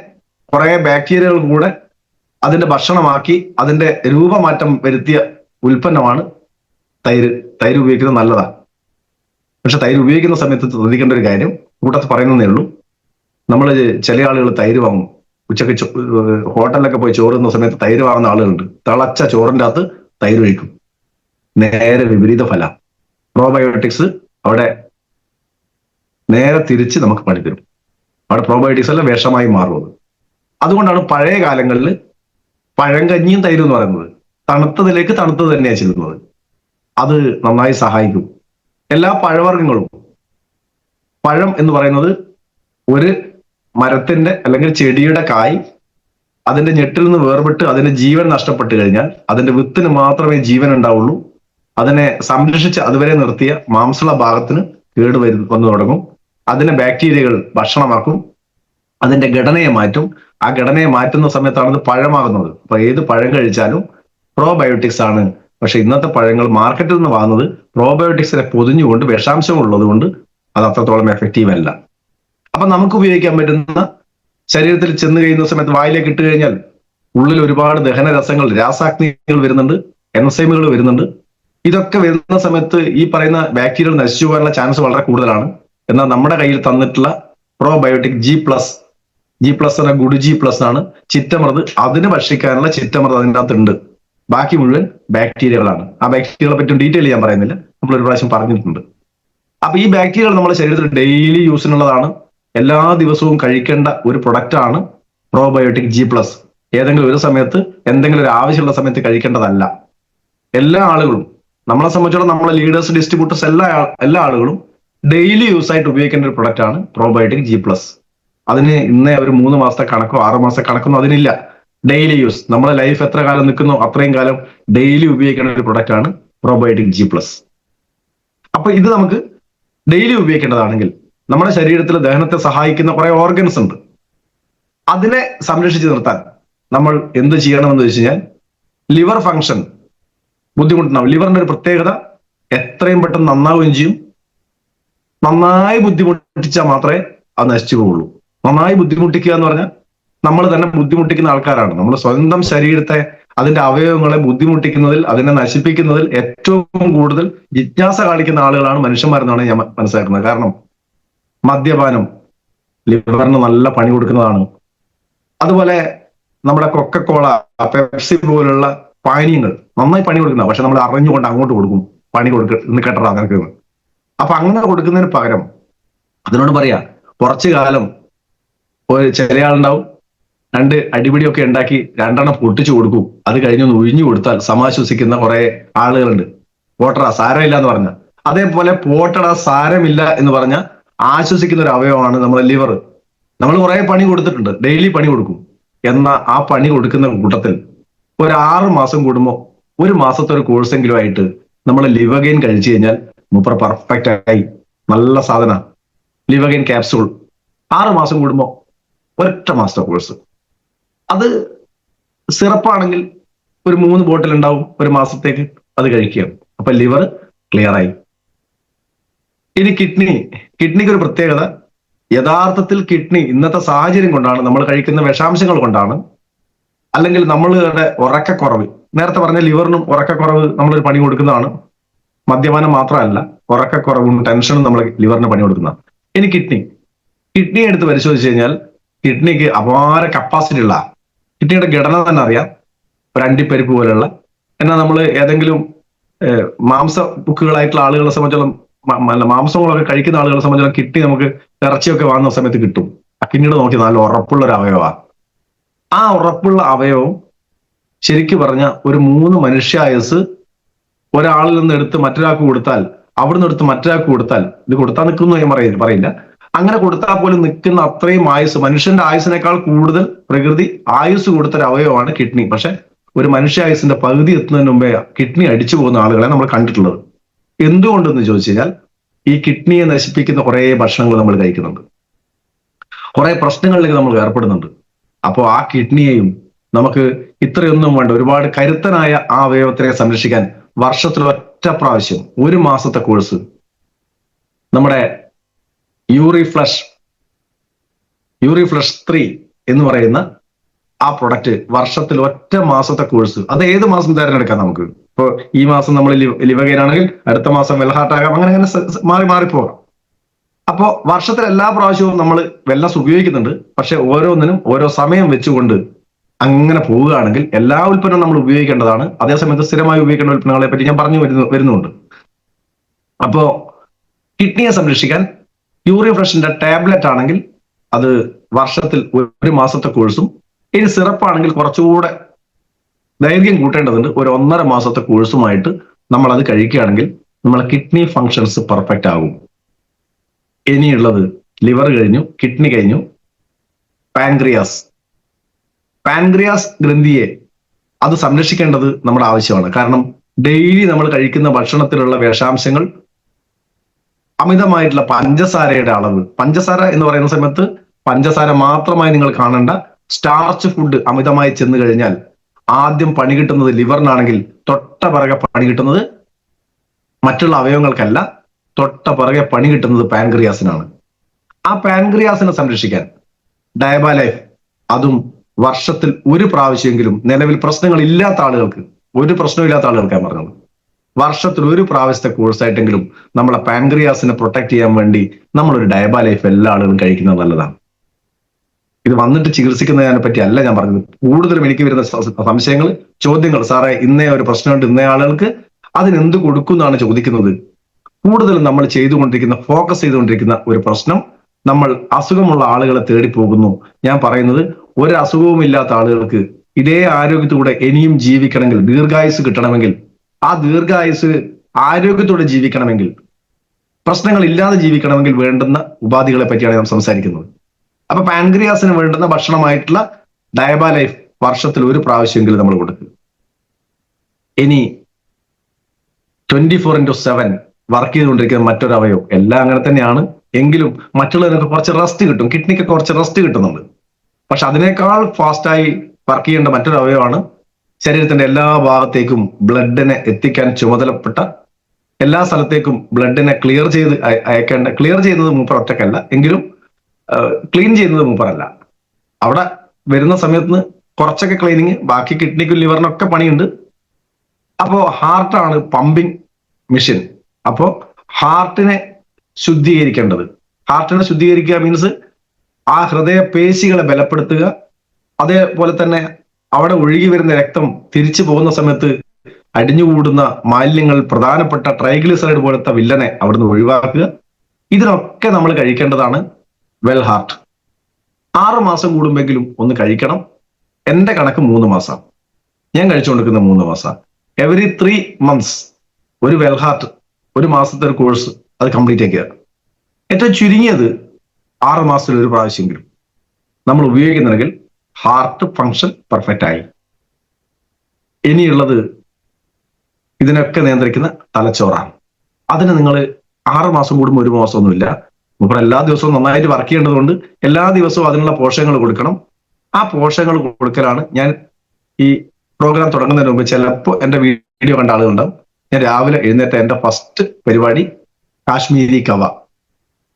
കുറെ ബാക്ടീരിയകൾ കൂടെ അതിന്റെ ഭക്ഷണമാക്കി അതിന്റെ രൂപമാറ്റം വരുത്തിയ ഉൽപ്പന്നമാണ് തൈര്. തൈര് ഉപയോഗിക്കുന്നത് നല്ലതാണ്. പക്ഷെ തൈര് ഉപയോഗിക്കുന്ന സമയത്ത് ശ്രദ്ധിക്കേണ്ട ഒരു കാര്യം കൂട്ടത്ത് പറയുന്നതേ ഉള്ളൂ. നമ്മൾ ചില ആളുകൾ തൈര് വാങ്ങും. ഉച്ചക്ക് ഹോട്ടലിലൊക്കെ പോയി ചോറുന്ന സമയത്ത് തൈര് വാങ്ങുന്ന ആളുകളുണ്ട്. തിളച്ച ചോറിൻ്റെ അകത്ത് തൈര് ഒഴിക്കും. നേരെ വിപരീത ഫലം. പ്രോബയോട്ടിക്സ് അവിടെ നേരെ തിരിച്ച് നമുക്ക് പണി തരും. അവിടെ പ്രോബയോട്ടിക്സ് എല്ലാം വിഷമായി മാറുന്നത്. അതുകൊണ്ടാണ് പഴയ കാലങ്ങളിൽ പഴങ്കഞ്ഞിയും തൈരും എന്ന് പറയുന്നത്. തണുത്തതിലേക്ക് തണുത്തത് തന്നെയാണ് ചെല്ലുന്നത്. അത് നന്നായി സഹായിക്കും. എല്ലാ പഴവർഗ്ഗങ്ങളും, പഴം എന്ന് പറയുന്നത് ഒരു മരത്തിന്റെ അല്ലെങ്കിൽ ചെടിയുടെ കായ് അതിന്റെ ഞെട്ടിൽ നിന്ന് വേർപെട്ട് അതിന്റെ ജീവൻ നഷ്ടപ്പെട്ടു കഴിഞ്ഞാൽ അതിന്റെ വിത്തിന് മാത്രമേ ജീവൻ ഉണ്ടാവുള്ളൂ. അതിനെ സംരക്ഷിച്ച് അതുവരെ നിർത്തിയ മാംസള ഭാഗത്തിന് വന്നു തുടങ്ങും. അതിനെ ബാക്ടീരിയകൾ ഭക്ഷണമാക്കും. അതിന്റെ ഘടനയെ മാറ്റും. ആ ഘടനയെ മാറ്റുന്ന സമയത്താണ് അത് പഴമാകുന്നത്. അപ്പൊ ഏത് പഴം കഴിച്ചാലും പ്രോബയോട്ടിക്സ് ആണ്. പക്ഷെ ഇന്നത്തെ പഴങ്ങൾ മാർക്കറ്റിൽ നിന്ന് വാങ്ങുന്നത് പ്രോബയോട്ടിക്സിനെ പൊതിഞ്ഞുകൊണ്ട് വിഷാംശം ഉള്ളത് കൊണ്ട് അത് അത്രത്തോളം എഫക്റ്റീവ് അല്ല. അപ്പൊ നമുക്ക് ഉപയോഗിക്കാൻ പറ്റുന്ന, ശരീരത്തിൽ ചെന്ന് കഴിയുന്ന സമയത്ത് വായിലേക്ക് ഇട്ട് കഴിഞ്ഞാൽ ഉള്ളിൽ ഒരുപാട് ദഹനരസങ്ങൾ, രാസാഗ്നികൾ വരുന്നുണ്ട്, എൻസൈമുകൾ വരുന്നുണ്ട്. ഇതൊക്കെ വരുന്ന സമയത്ത് ഈ പറയുന്ന ബാക്ടീരിയകൾ നശിച്ചു പോകാനുള്ള ചാൻസ് വളരെ കൂടുതലാണ്. എന്നാൽ നമ്മുടെ കയ്യിൽ തന്നിട്ടുള്ള പ്രോബയോട്ടിക് G+ എന്ന ഗുഡ് G+ ആണ് ചിറ്റമൃത്. അതിന് ഭക്ഷിക്കാനുള്ള ചിറ്റമൃത് അതിൻ്റെ അകത്തുണ്ട്. ബാക്കി മുഴുവൻ ബാക്ടീരിയകളാണ്. ആ ബാക്ടീരിയകളെ പറ്റി ഡീറ്റെയിൽ ഞാൻ പറയുന്നില്ല, നമ്മൾ ഒരു പ്രാവശ്യം പറഞ്ഞിട്ടുണ്ട്. അപ്പൊ ഈ ബാക്ടീരിയകൾ നമ്മുടെ ശരീരത്തിൽ ഡെയിലി യൂസിനുള്ളതാണ്. എല്ലാ ദിവസവും കഴിക്കേണ്ട ഒരു പ്രൊഡക്റ്റ് ആണ് പ്രോബയോട്ടിക് G+. ഏതെങ്കിലും ഒരു സമയത്ത് എന്തെങ്കിലും ഒരു ആവശ്യമുള്ള സമയത്ത് കഴിക്കേണ്ടതല്ല. എല്ലാ ആളുകളും, നമ്മളെ സംബന്ധിച്ചോളം നമ്മളെ ലീഡേഴ്സ്, ഡിസ്ട്രിബ്യൂട്ടേഴ്സ്, എല്ലാ ആളുകളും ഡെയിലി യൂസ് ആയിട്ട് ഉപയോഗിക്കേണ്ട ഒരു പ്രൊഡക്റ്റ് ആണ് പ്രോബയോട്ടിക് G+. അതിന് ഇന്നേ ഒരു 3 മാസത്തെ കണക്കോ 6 മാസത്തെ കണക്കൊന്നും അതിനില്ല. ഡെയിലി യൂസ്, നമ്മുടെ ലൈഫ് എത്ര കാലം നിൽക്കുന്നോ അത്രയും കാലം ഡെയിലി ഉപയോഗിക്കേണ്ട ഒരു പ്രൊഡക്റ്റ് ആണ് പ്രോബയോട്ടിക് G+. അപ്പൊ ഇത് നമുക്ക് ഡെയിലി ഉപയോഗിക്കേണ്ടതാണെങ്കിൽ നമ്മുടെ ശരീരത്തിൽ ദഹനത്തെ സഹായിക്കുന്ന കുറെ ഓർഗൻസ് ഉണ്ട്. അതിനെ സംരക്ഷിച്ച് നിർത്താൻ നമ്മൾ എന്ത് ചെയ്യണമെന്ന് വെച്ച് കഴിഞ്ഞാൽ, ലിവർ ഫങ്ഷൻ ബുദ്ധിമുട്ടുണ്ടാവും. ലിവറിന്റെ ഒരു പ്രത്യേകത എത്രയും പെട്ടെന്ന് നന്നാവുകയും ചെയ്യും. നന്നായി ബുദ്ധിമുട്ടിച്ചാൽ മാത്രമേ അത് നശിച്ചു പോവുള്ളൂ. നന്നായി ബുദ്ധിമുട്ടിക്കുക എന്ന് പറഞ്ഞാൽ നമ്മൾ തന്നെ ബുദ്ധിമുട്ടിക്കുന്ന ആൾക്കാരാണ്. നമ്മൾ സ്വന്തം ശരീരത്തെ, അതിന്റെ അവയവങ്ങളെ ബുദ്ധിമുട്ടിക്കുന്നതിൽ, അതിനെ നശിപ്പിക്കുന്നതിൽ ഏറ്റവും കൂടുതൽ ജിജ്ഞാസ കാണിക്കുന്ന ആളുകളാണ് മനുഷ്യന്മാരെന്നാണ് ഞാൻ മനസ്സിലാക്കുന്നത്. കാരണം മദ്യപാനം ലിവറിന് നല്ല പണി കൊടുക്കുന്നതാണ്. അതുപോലെ നമ്മുടെ കൊക്കക്കോള, പെപ്സി പോലുള്ള പാനീയങ്ങൾ നന്നായി പണി കൊടുക്കുന്ന, പക്ഷെ നമ്മൾ അറിഞ്ഞുകൊണ്ട് അങ്ങോട്ട് കൊടുക്കും. പണി ഇന്ന് കേട്ടറാ നിനക്ക്. അപ്പൊ അങ്ങനെ കൊടുക്കുന്നതിന് പകരം അതിനോട് പറയാ, കുറച്ചു കാലം ചില ആളുണ്ടാവും 2 അടിപിടിയൊക്കെ ഉണ്ടാക്കി 2 പൊട്ടിച്ചു കൊടുക്കും. അത് കഴിഞ്ഞൊന്ന് ഒഴിഞ്ഞു കൊടുത്താൽ സമാശ്വസിക്കുന്ന കുറെ ആളുകളുണ്ട്. പോട്ടറ സാരമില്ല എന്ന് പറഞ്ഞ, അതേപോലെ പോട്ടട സാരമില്ല എന്ന് പറഞ്ഞ ആശ്വസിക്കുന്ന ഒരു അവയവമാണ് നമ്മുടെ ലിവർ. നമ്മൾ കുറെ പണി കൊടുത്തിട്ടുണ്ട്, ഡെയിലി പണി കൊടുക്കും. എന്നാൽ ആ പണി കൊടുക്കുന്ന കൂട്ടത്തിൽ ഒരു 6 മാസം കൂടുമ്പോൾ 1 മാസത്തെ ഒരു കോഴ്സെങ്കിലും ആയിട്ട് നമ്മൾ ലിവഗെയിൻ കഴിച്ചു കഴിഞ്ഞാൽ മൂപ്പർ പെർഫെക്റ്റ് ആയി. നല്ല സാധന ലിവഗെയിൻ ക്യാപ്സൂൾ 6 മാസം കൂടുമ്പോൾ 1 മാസത്തെ കോഴ്സ്. അത് സിറപ്പാണെങ്കിൽ ഒരു 3 ബോട്ടിൽ ഉണ്ടാവും 1 മാസത്തേക്ക്. അത് കഴിക്കുക. അപ്പൊ ലിവർ ക്ലിയർ ആയി. ഇനി കിഡ്നിക്ക് ഒരു പ്രത്യേകത, യഥാർത്ഥത്തിൽ കിഡ്നി ഇന്നത്തെ സാഹചര്യം കൊണ്ടാണ്, നമ്മൾ കഴിക്കുന്ന വിഷാംശങ്ങൾ കൊണ്ടാണ്, അല്ലെങ്കിൽ നമ്മളുടെ ഉറക്കക്കുറവ്, നേരത്തെ പറഞ്ഞ ലിവറിനും ഉറക്കക്കുറവ് നമ്മളൊരു പണി കൊടുക്കുന്നതാണ്. മദ്യപാനം മാത്രമല്ല, ഉറക്കക്കുറവും ടെൻഷനും നമ്മൾ ലിവറിന് പണി കൊടുക്കുന്നതാണ്. ഇനി കിഡ്നി എടുത്ത് പരിശോധിച്ച് കഴിഞ്ഞാൽ കിഡ്നിക്ക് അപാര കപ്പാസിറ്റി ഉള്ള, കിഡ്നിയുടെ ഘടന തന്നെ അറിയാം, ഒരു അണ്ടിപ്പരിപ്പ് പോലെയുള്ള. എന്നാൽ നമ്മൾ ഏതെങ്കിലും മാംസ ബുക്കുകളായിട്ടുള്ള ആളുകളെ സംബന്ധിച്ചോളം, മാംസങ്ങളൊക്കെ കഴിക്കുന്ന ആളുകളെ സംബന്ധിച്ചോളം കിഡ്നി നമുക്ക് ഇറച്ചിയൊക്കെ വാങ്ങുന്ന സമയത്ത് കിട്ടും. ആ കിഡ്നിയുടെ നോക്കി നല്ല ഉറപ്പുള്ള ഒരു അവയവമാണ്. ആ ഉറപ്പുള്ള അവയവം ശരിക്കു പറഞ്ഞ ഒരു 3 മനുഷ്യായുസ് ഒരാളിൽ നിന്ന് എടുത്ത് മറ്റൊരാൾക്ക് കൊടുത്താൽ, അവിടുന്ന് എടുത്ത് മറ്റൊരാൾക്ക് കൊടുത്താൽ, ഇത് കൊടുത്താൽ നിൽക്കുന്നു ഞാൻ പറയില്ല, അങ്ങനെ കൊടുത്താൽ പോലും നിൽക്കുന്ന അത്രയും ആയുസ്, മനുഷ്യന്റെ ആയുസിനേക്കാൾ കൂടുതൽ പ്രകൃതി ആയുസ് കൊടുത്തൊരു അവയവമാണ് കിഡ്നി. പക്ഷെ ഒരു മനുഷ്യായുസിന്റെ പകുതി എത്തുന്നതിന് മുമ്പേ കിഡ്നി അടിച്ചു പോകുന്ന ആളുകളെ നമ്മൾ കണ്ടിട്ടുള്ളത്. എന്തുകൊണ്ടെന്ന് ചോദിച്ചു കഴിഞ്ഞാൽ ഈ കിഡ്നിയെ നശിപ്പിക്കുന്ന കുറെ ഭക്ഷണങ്ങൾ നമ്മൾ കഴിക്കുന്നുണ്ട്, കുറെ പ്രശ്നങ്ങളിലേക്ക് നമ്മൾ ഏർപ്പെടുന്നുണ്ട്. അപ്പോൾ ആ കിഡ്നിയെയും നമുക്ക് ഇത്രയൊന്നും വേണ്ട, ഒരുപാട് കരുത്തനായ ആ അവയവത്തിനെ സംരക്ഷിക്കാൻ വർഷത്തിൽ ഒറ്റ പ്രാവശ്യം 1 മാസത്തെ കോഴ്സ് നമ്മുടെ യൂറിഫ്ലഷ് 3 എന്ന് പറയുന്ന ആ പ്രൊഡക്റ്റ്, വർഷത്തിൽ ഒറ്റ മാസത്തെ കോഴ്സ്, അത് ഏത് മാസം തിരഞ്ഞെടുക്കാം നമുക്ക്. ഇപ്പൊ ഈ മാസം നമ്മൾ ലിവഗെയിനാണെങ്കിൽ അടുത്ത മാസം വെൽഹാർട്ട് ആകാം, അങ്ങനെ മാറിപ്പോകാം. അപ്പോ വർഷത്തിൽ എല്ലാ പ്രാവശ്യവും നമ്മൾ വെൽനസ് ഉപയോഗിക്കുന്നുണ്ട്. പക്ഷെ ഓരോന്നിനും ഓരോ സമയം വെച്ചുകൊണ്ട് അങ്ങനെ പോവുകയാണെങ്കിൽ എല്ലാ ഉൽപ്പന്നവും നമ്മൾ ഉപയോഗിക്കേണ്ടതാണ്. അതേസമയത്ത് സ്ഥിരമായി ഉപയോഗിക്കേണ്ട ഉൽപ്പന്നങ്ങളെ പറ്റി ഞാൻ പറഞ്ഞു വരുന്നുണ്ട്. അപ്പോ കിഡ്നിയെ സംരക്ഷിക്കാൻ യൂറിഫ്ലഷിന്റെ ടാബ്ലറ്റ് ആണെങ്കിൽ അത് വർഷത്തിൽ 1 മാസത്തെ കോഴ്സും, ഇനി സിറപ്പാണെങ്കിൽ കുറച്ചുകൂടെ ദൈർഘ്യം കൂട്ടേണ്ടതുണ്ട്, ഒരു 1.5 മാസത്തെ കോഴ്സുമായിട്ട് നമ്മൾ അത് കഴിക്കുകയാണെങ്കിൽ നമ്മളെ കിഡ്നി ഫങ്ഷൻസ് പെർഫെക്റ്റ് ആകും. ഇനിയുള്ളത് ലിവർ കഴിഞ്ഞു, കിഡ്നി കഴിഞ്ഞു, പാൻക്രിയാസ് ഗ്രന്ഥിയെ അത് സംരക്ഷിക്കേണ്ടത് നമ്മുടെ ആവശ്യമാണ്. കാരണം ഡെയിലി നമ്മൾ കഴിക്കുന്ന ഭക്ഷണത്തിലുള്ള വിഷാംശങ്ങൾ, അമിതമായിട്ടുള്ള പഞ്ചസാരയുടെ അളവ്, പഞ്ചസാര എന്ന് പറയുന്ന സമയത്ത് പഞ്ചസാര മാത്രമായി നിങ്ങൾ കാണേണ്ട, സ്റ്റാർച്ച് ഫുഡ് അമിതമായി ചെന്ന് കഴിഞ്ഞാൽ ആദ്യം പണി കിട്ടുന്നത് ലിവറിനാണെങ്കിൽ തൊട്ട പിറകെ പണി കിട്ടുന്നത് മറ്റുള്ള അവയവങ്ങൾക്കല്ല, തൊട്ട പിറകെ പണി കിട്ടുന്നത് പാൻക്രിയാസിനാണ്. ആ പാൻക്രിയാസിനെ സംരക്ഷിക്കാൻ ഡയബാലൈഫ്, അതും വർഷത്തിൽ 1 പ്രാവശ്യമെങ്കിലും, നിലവിൽ പ്രശ്നങ്ങൾ ഇല്ലാത്ത ആളുകൾക്ക്, ഒരു പ്രശ്നമില്ലാത്ത ആളുകൾക്കാണ് പറഞ്ഞത്, വർഷത്തിൽ 1 പ്രാവശ്യത്തെ കോഴ്സായിട്ടെങ്കിലും നമ്മളെ പാൻക്രിയാസിനെ പ്രൊട്ടക്ട് ചെയ്യാൻ വേണ്ടി നമ്മളൊരു ഡയബാലൈഫ് എല്ലാ ആളുകളും കഴിക്കുന്നത് നല്ലതാണ്. ഇത് വന്നിട്ട് ചികിത്സിക്കുന്നതിനെ പറ്റി അല്ല ഞാൻ പറഞ്ഞത്. കൂടുതലും എനിക്ക് വരുന്ന സംശയങ്ങൾ, ചോദ്യങ്ങൾ, സാറേ ഇന്നേ ഒരു പ്രശ്നമുണ്ട്, ഇന്നേ ആളുകൾക്ക് അതിനെന്ത് കൊടുക്കും എന്നാണ് ചോദിക്കുന്നത്. കൂടുതലും നമ്മൾ ഫോക്കസ് ചെയ്തുകൊണ്ടിരിക്കുന്ന ഒരു പ്രശ്നം, നമ്മൾ അസുഖമുള്ള ആളുകളെ തേടി പോകുന്നു. ഞാൻ പറയുന്നത്, ഒരു അസുഖവും ഇല്ലാത്ത ആളുകൾക്ക് ഇതേ ആരോഗ്യത്തോടെ ഇനിയും ജീവിക്കണമെങ്കിൽ, ദീർഘായുസ് കിട്ടണമെങ്കിൽ, ആ ദീർഘായുസ് ആരോഗ്യത്തോടെ ജീവിക്കണമെങ്കിൽ, പ്രശ്നങ്ങൾ ഇല്ലാതെ ജീവിക്കണമെങ്കിൽ വേണ്ടുന്ന ഉപാധികളെ പറ്റിയാണ് ഞാൻ സംസാരിക്കുന്നത്. അപ്പൊ പാൻക്രിയാസിന് വേണ്ടുന്ന ഭക്ഷണമായിട്ടുള്ള ഡയബാലൈഫ് വർഷത്തിൽ 1 പ്രാവശ്യമെങ്കിലും നമ്മൾ കൊടുക്കുക. ഇനി 24/7 വർക്ക് ചെയ്തുകൊണ്ടിരിക്കുന്ന മറ്റൊരു അവയവം, എല്ലാം അങ്ങനെ തന്നെയാണ്, എങ്കിലും മറ്റുള്ളവർക്ക് കുറച്ച് റെസ്റ്റ് കിട്ടും, കിഡ്നിക്ക് കുറച്ച് റെസ്റ്റ് കിട്ടുന്നുണ്ട്. പക്ഷെ അതിനേക്കാൾ ഫാസ്റ്റായി വർക്ക് ചെയ്യേണ്ട മറ്റൊരു അവയവമാണ് ശരീരത്തിന്റെ എല്ലാ ഭാഗത്തേക്കും ബ്ലഡിനെ എത്തിക്കാൻ ചുമതലപ്പെട്ട, എല്ലാ സ്ഥലത്തേക്കും ബ്ലഡിനെ ക്ലിയർ ചെയ്യുന്നത് മൂപ്പർ ഒറ്റക്കല്ല, എങ്കിലും ക്ലീൻ ചെയ്യുന്നത് മൂപ്പറല്ല. അവിടെ വരുന്ന സമയത്ത് കുറച്ചൊക്കെ ക്ലീനിങ്, ബാക്കി കിഡ്നിക്കും ലിവറിനൊക്കെ പണിയുണ്ട്. അപ്പോ ഹാർട്ടാണ് പമ്പിങ് മെഷീൻ. അപ്പോ ഹാർട്ടിനെ ശുദ്ധീകരിക്കുക മീൻസ് ആ ഹൃദയപേശികളെ ബലപ്പെടുത്തുക. അതേപോലെ തന്നെ അവിടെ ഒഴുകി വരുന്ന രക്തം തിരിച്ചു പോകുന്ന സമയത്ത് അടിഞ്ഞുകൂടുന്ന മാലിന്യങ്ങൾ, പ്രധാനപ്പെട്ട ട്രൈഗ്ലിസറൈഡ് പോലത്തെ വില്ലനെ അവിടുന്ന് ഒഴിവാക്കുക. ഇതിനൊക്കെ നമ്മൾ കഴിക്കേണ്ടതാണ് വെൽ ഹാർട്ട്. 6 മാസം കൂടുമ്പെങ്കിലും ഒന്ന് കഴിക്കണം. എന്റെ കണക്ക് 3 മാസം, ഞാൻ കഴിച്ചുകൊണ്ടിരിക്കുന്ന 3 മാസം. എവറി 3 months ഒരു വെൽ ഹാർട്ട്, 1 മാസത്തെ ഒരു കോഴ്സ് അത് കംപ്ലീറ്റ് ആക്കുക. ഏറ്റവും ചുരുങ്ങിയത് 6 മാസത്തിൽ 1 പ്രാവശ്യമെങ്കിലും നമ്മൾ ഉപയോഗിക്കുന്നുണ്ടെങ്കിൽ ഹാർട്ട് ഫങ്ഷൻ പെർഫെക്റ്റ് ആയി. ഇനിയുള്ളത് ഇതിനൊക്കെ നിയന്ത്രിക്കുന്ന തലച്ചോറാണ്. അതിന് നിങ്ങൾ 6 മാസം കൂടുമ്പോൾ 1 മാസമൊന്നുമില്ല, ഇപ്പോൾ എല്ലാ ദിവസവും നന്നായിട്ട് വർക്ക് ചെയ്യേണ്ടതുകൊണ്ട് എല്ലാ ദിവസവും അതിനുള്ള പോഷകങ്ങൾ കൊടുക്കണം. ആ പോഷകങ്ങൾ കൊടുക്കലാണ് ഞാൻ ഈ പ്രോഗ്രാം തുടങ്ങുന്നതിന് മുമ്പ് ചിലപ്പോൾ എന്റെ വീഡിയോ കണ്ട ആളുകളുണ്ടാവും. ഞാൻ രാവിലെ എഴുന്നേറ്റ എന്റെ ഫസ്റ്റ് പരിപാടി Kashmiri kahwa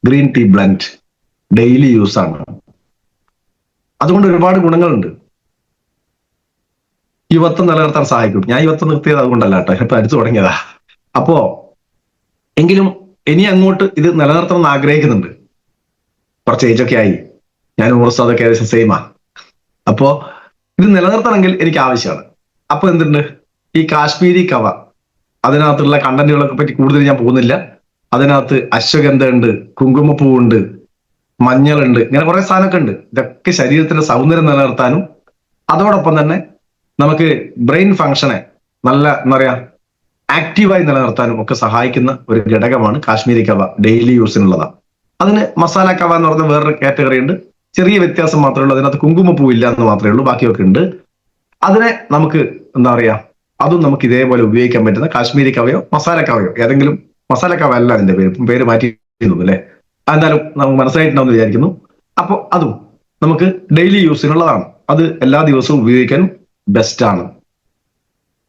green tea blend daily use ആണ്. അതുകൊണ്ട് ഒരുപാട് ഗുണങ്ങളുണ്ട്. യുവത്വം നിലനിർത്താൻ സഹായിക്കും. ഞാൻ യുവത്വം നിർത്തിയത് അതുകൊണ്ടല്ല കേട്ടോ, ഇപ്പൊ അടിച്ചു തുടങ്ങിയതാ. അപ്പോ എങ്കിലും ഇനി അങ്ങോട്ട് ഇത് നിലനിർത്തണം എന്ന് ആഗ്രഹിക്കുന്നുണ്ട്. കുറച്ച് ഏജൊക്കെ ആയി, ഞാൻ ഉമർസാദൊക്കെ ഏകദേശം സെയിമാ. അപ്പോ ഇത് നിലനിർത്തണമെങ്കിൽ എനിക്ക് ആവശ്യമാണ്. അപ്പൊ എന്തുണ്ട്, ഈ കാശ്മീരി കവ അതിനകത്തുള്ള കണ്ടന്റുകളൊക്കെ പറ്റി കൂടുതൽ ഞാൻ പോകുന്നില്ല. അതിനകത്ത് അശ്വഗന്ധ ഉണ്ട്, കുങ്കുമപ്പൂവുണ്ട്, മഞ്ഞളുണ്ട്, ഇങ്ങനെ കുറെ സാധനമൊക്കെ ഉണ്ട്. ഇതൊക്കെ ശരീരത്തിന്റെ സൗന്ദര്യം നിലനിർത്താനും അതോടൊപ്പം തന്നെ നമുക്ക് ബ്രെയിൻ ഫങ്ഷനെ നല്ല എന്താ പറയാ ആക്റ്റീവായി നിലനിർത്താനും ഒക്കെ സഹായിക്കുന്ന ഒരു ഘടകമാണ് കാശ്മീരി കവ. ഡെയിലി യൂസിനുള്ളതാണ്. അതിന് മസാല കവ എന്ന് പറഞ്ഞ വേറൊരു കാറ്റഗറി ഉണ്ട്. ചെറിയ വ്യത്യാസം മാത്രമേ ഉള്ളൂ, അതിനകത്ത് കുങ്കുമപ്പൂ ഇല്ല എന്ന് മാത്രമേ ഉള്ളൂ, ബാക്കിയൊക്കെ ഉണ്ട്. അതിനെ നമുക്ക് എന്താ പറയാ അതും നമുക്ക് ഇതേപോലെ ഉപയോഗിക്കാൻ പറ്റുന്ന കാശ്മീരി കവയോ മസാല കവയോ ഏതെങ്കിലും, മസാല കവ അല്ല അതിന്റെ പേര്, പേര് മാറ്റി അല്ലേ, എന്നാലും നമുക്ക് മനസ്സിലായിട്ടുണ്ടാവും എന്ന് വിചാരിക്കുന്നു. അപ്പോൾ അതും നമുക്ക് ഡെയിലി യൂസിനുള്ളതാണ്. അത് എല്ലാ ദിവസവും ഉപയോഗിക്കാൻ ബെസ്റ്റ് ആണ്.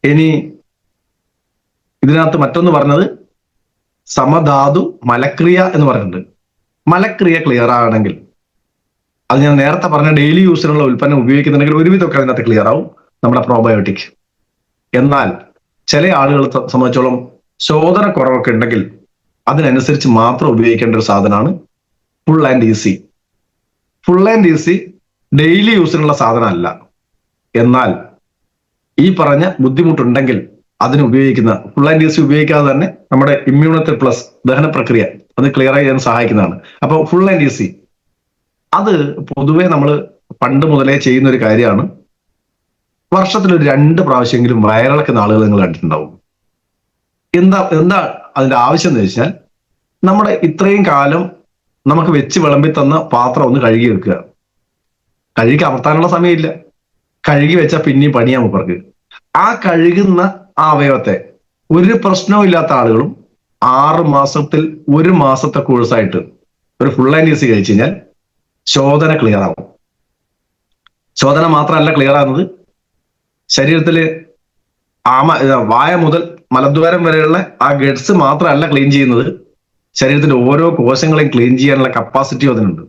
ഇനി ഇതിനകത്ത് മറ്റൊന്ന് പറഞ്ഞത് സമധാതു മലക്രിയ എന്ന് പറഞ്ഞിട്ടുണ്ട്. മലക്രിയ ക്ലിയർ ആണെങ്കിൽ, അത് ഞാൻ നേരത്തെ പറഞ്ഞ ഡെയിലി യൂസിനുള്ള ഉൽപ്പന്നം ഉപയോഗിക്കുന്നുണ്ടെങ്കിൽ ഒരുവിധമൊക്കെ അതിനകത്ത് ക്ലിയർ ആവും നമ്മുടെ പ്രോബയോട്ടിക്. എന്നാൽ ചില ആളുകളെ സംബന്ധിച്ചോളം ശോധന കുറവൊക്കെ ഉണ്ടെങ്കിൽ അതിനനുസരിച്ച് മാത്രം ഉപയോഗിക്കേണ്ട ഒരു സാധനമാണ് full and easy. Full and easy daily യൂസിനുള്ള സാധനമല്ല. എന്നാൽ ഈ പറഞ്ഞ ബുദ്ധിമുട്ടുണ്ടെങ്കിൽ അതിന് ഉപയോഗിക്കുന്ന ഫുൾ ആൻഡ് ഈസി ഉപയോഗിക്കാതെ തന്നെ നമ്മുടെ ഇമ്മ്യൂണിറ്റി പ്ലസ് ദഹന പ്രക്രിയ അത് ക്ലിയർ ചെയ്യാൻ സഹായിക്കുന്നതാണ്. അപ്പോൾ ഫുൾ ആൻഡ് ഈസി അത് പൊതുവെ നമ്മൾ പണ്ട് മുതലേ ചെയ്യുന്ന ഒരു കാര്യമാണ്. വർഷത്തിൽ ഒരു 2 പ്രാവശ്യമെങ്കിലും വയറിളക്കുന്ന ആളുകൾ നിങ്ങൾ കണ്ടിട്ടുണ്ടാവും. എന്താ അതിന്റെ ആവശ്യം എന്ന് വെച്ചാൽ, നമ്മുടെ ഇത്രയും കാലം നമുക്ക് വെച്ച് വിളമ്പി തന്ന പാത്രം ഒന്ന് കഴുകി വെക്കുക. കഴുകി അമർത്താനുള്ള സമയമില്ല, കഴുകി വെച്ചാൽ പിന്നെയും പണിയാ മൂപ്പർക്ക്. ആ കഴുകുന്ന ആ അവയവത്തെ ഒരു പ്രശ്നവും ഇല്ലാത്ത ആളുകളും 6 മാസത്തിൽ 1 മാസത്തെ കോഴ്സായിട്ട് ഒരു ഫുൾ ആൻഡ് ഈസി കഴിച്ചു കഴിഞ്ഞാൽ ശോധന ക്ലിയർ ആവും. ശോധന മാത്രമല്ല ക്ലിയർ ആകുന്നത്, ശരീരത്തില് വായ മുതൽ മലദ്വാരം വരെയുള്ള ആ ഗഡ്സ് മാത്രമല്ല ക്ലീൻ ചെയ്യുന്നത്, ശരീരത്തിന്റെ ഓരോ കോശങ്ങളെയും ക്ലീൻ ചെയ്യാനുള്ള കപ്പാസിറ്റി അതിനുണ്ട്.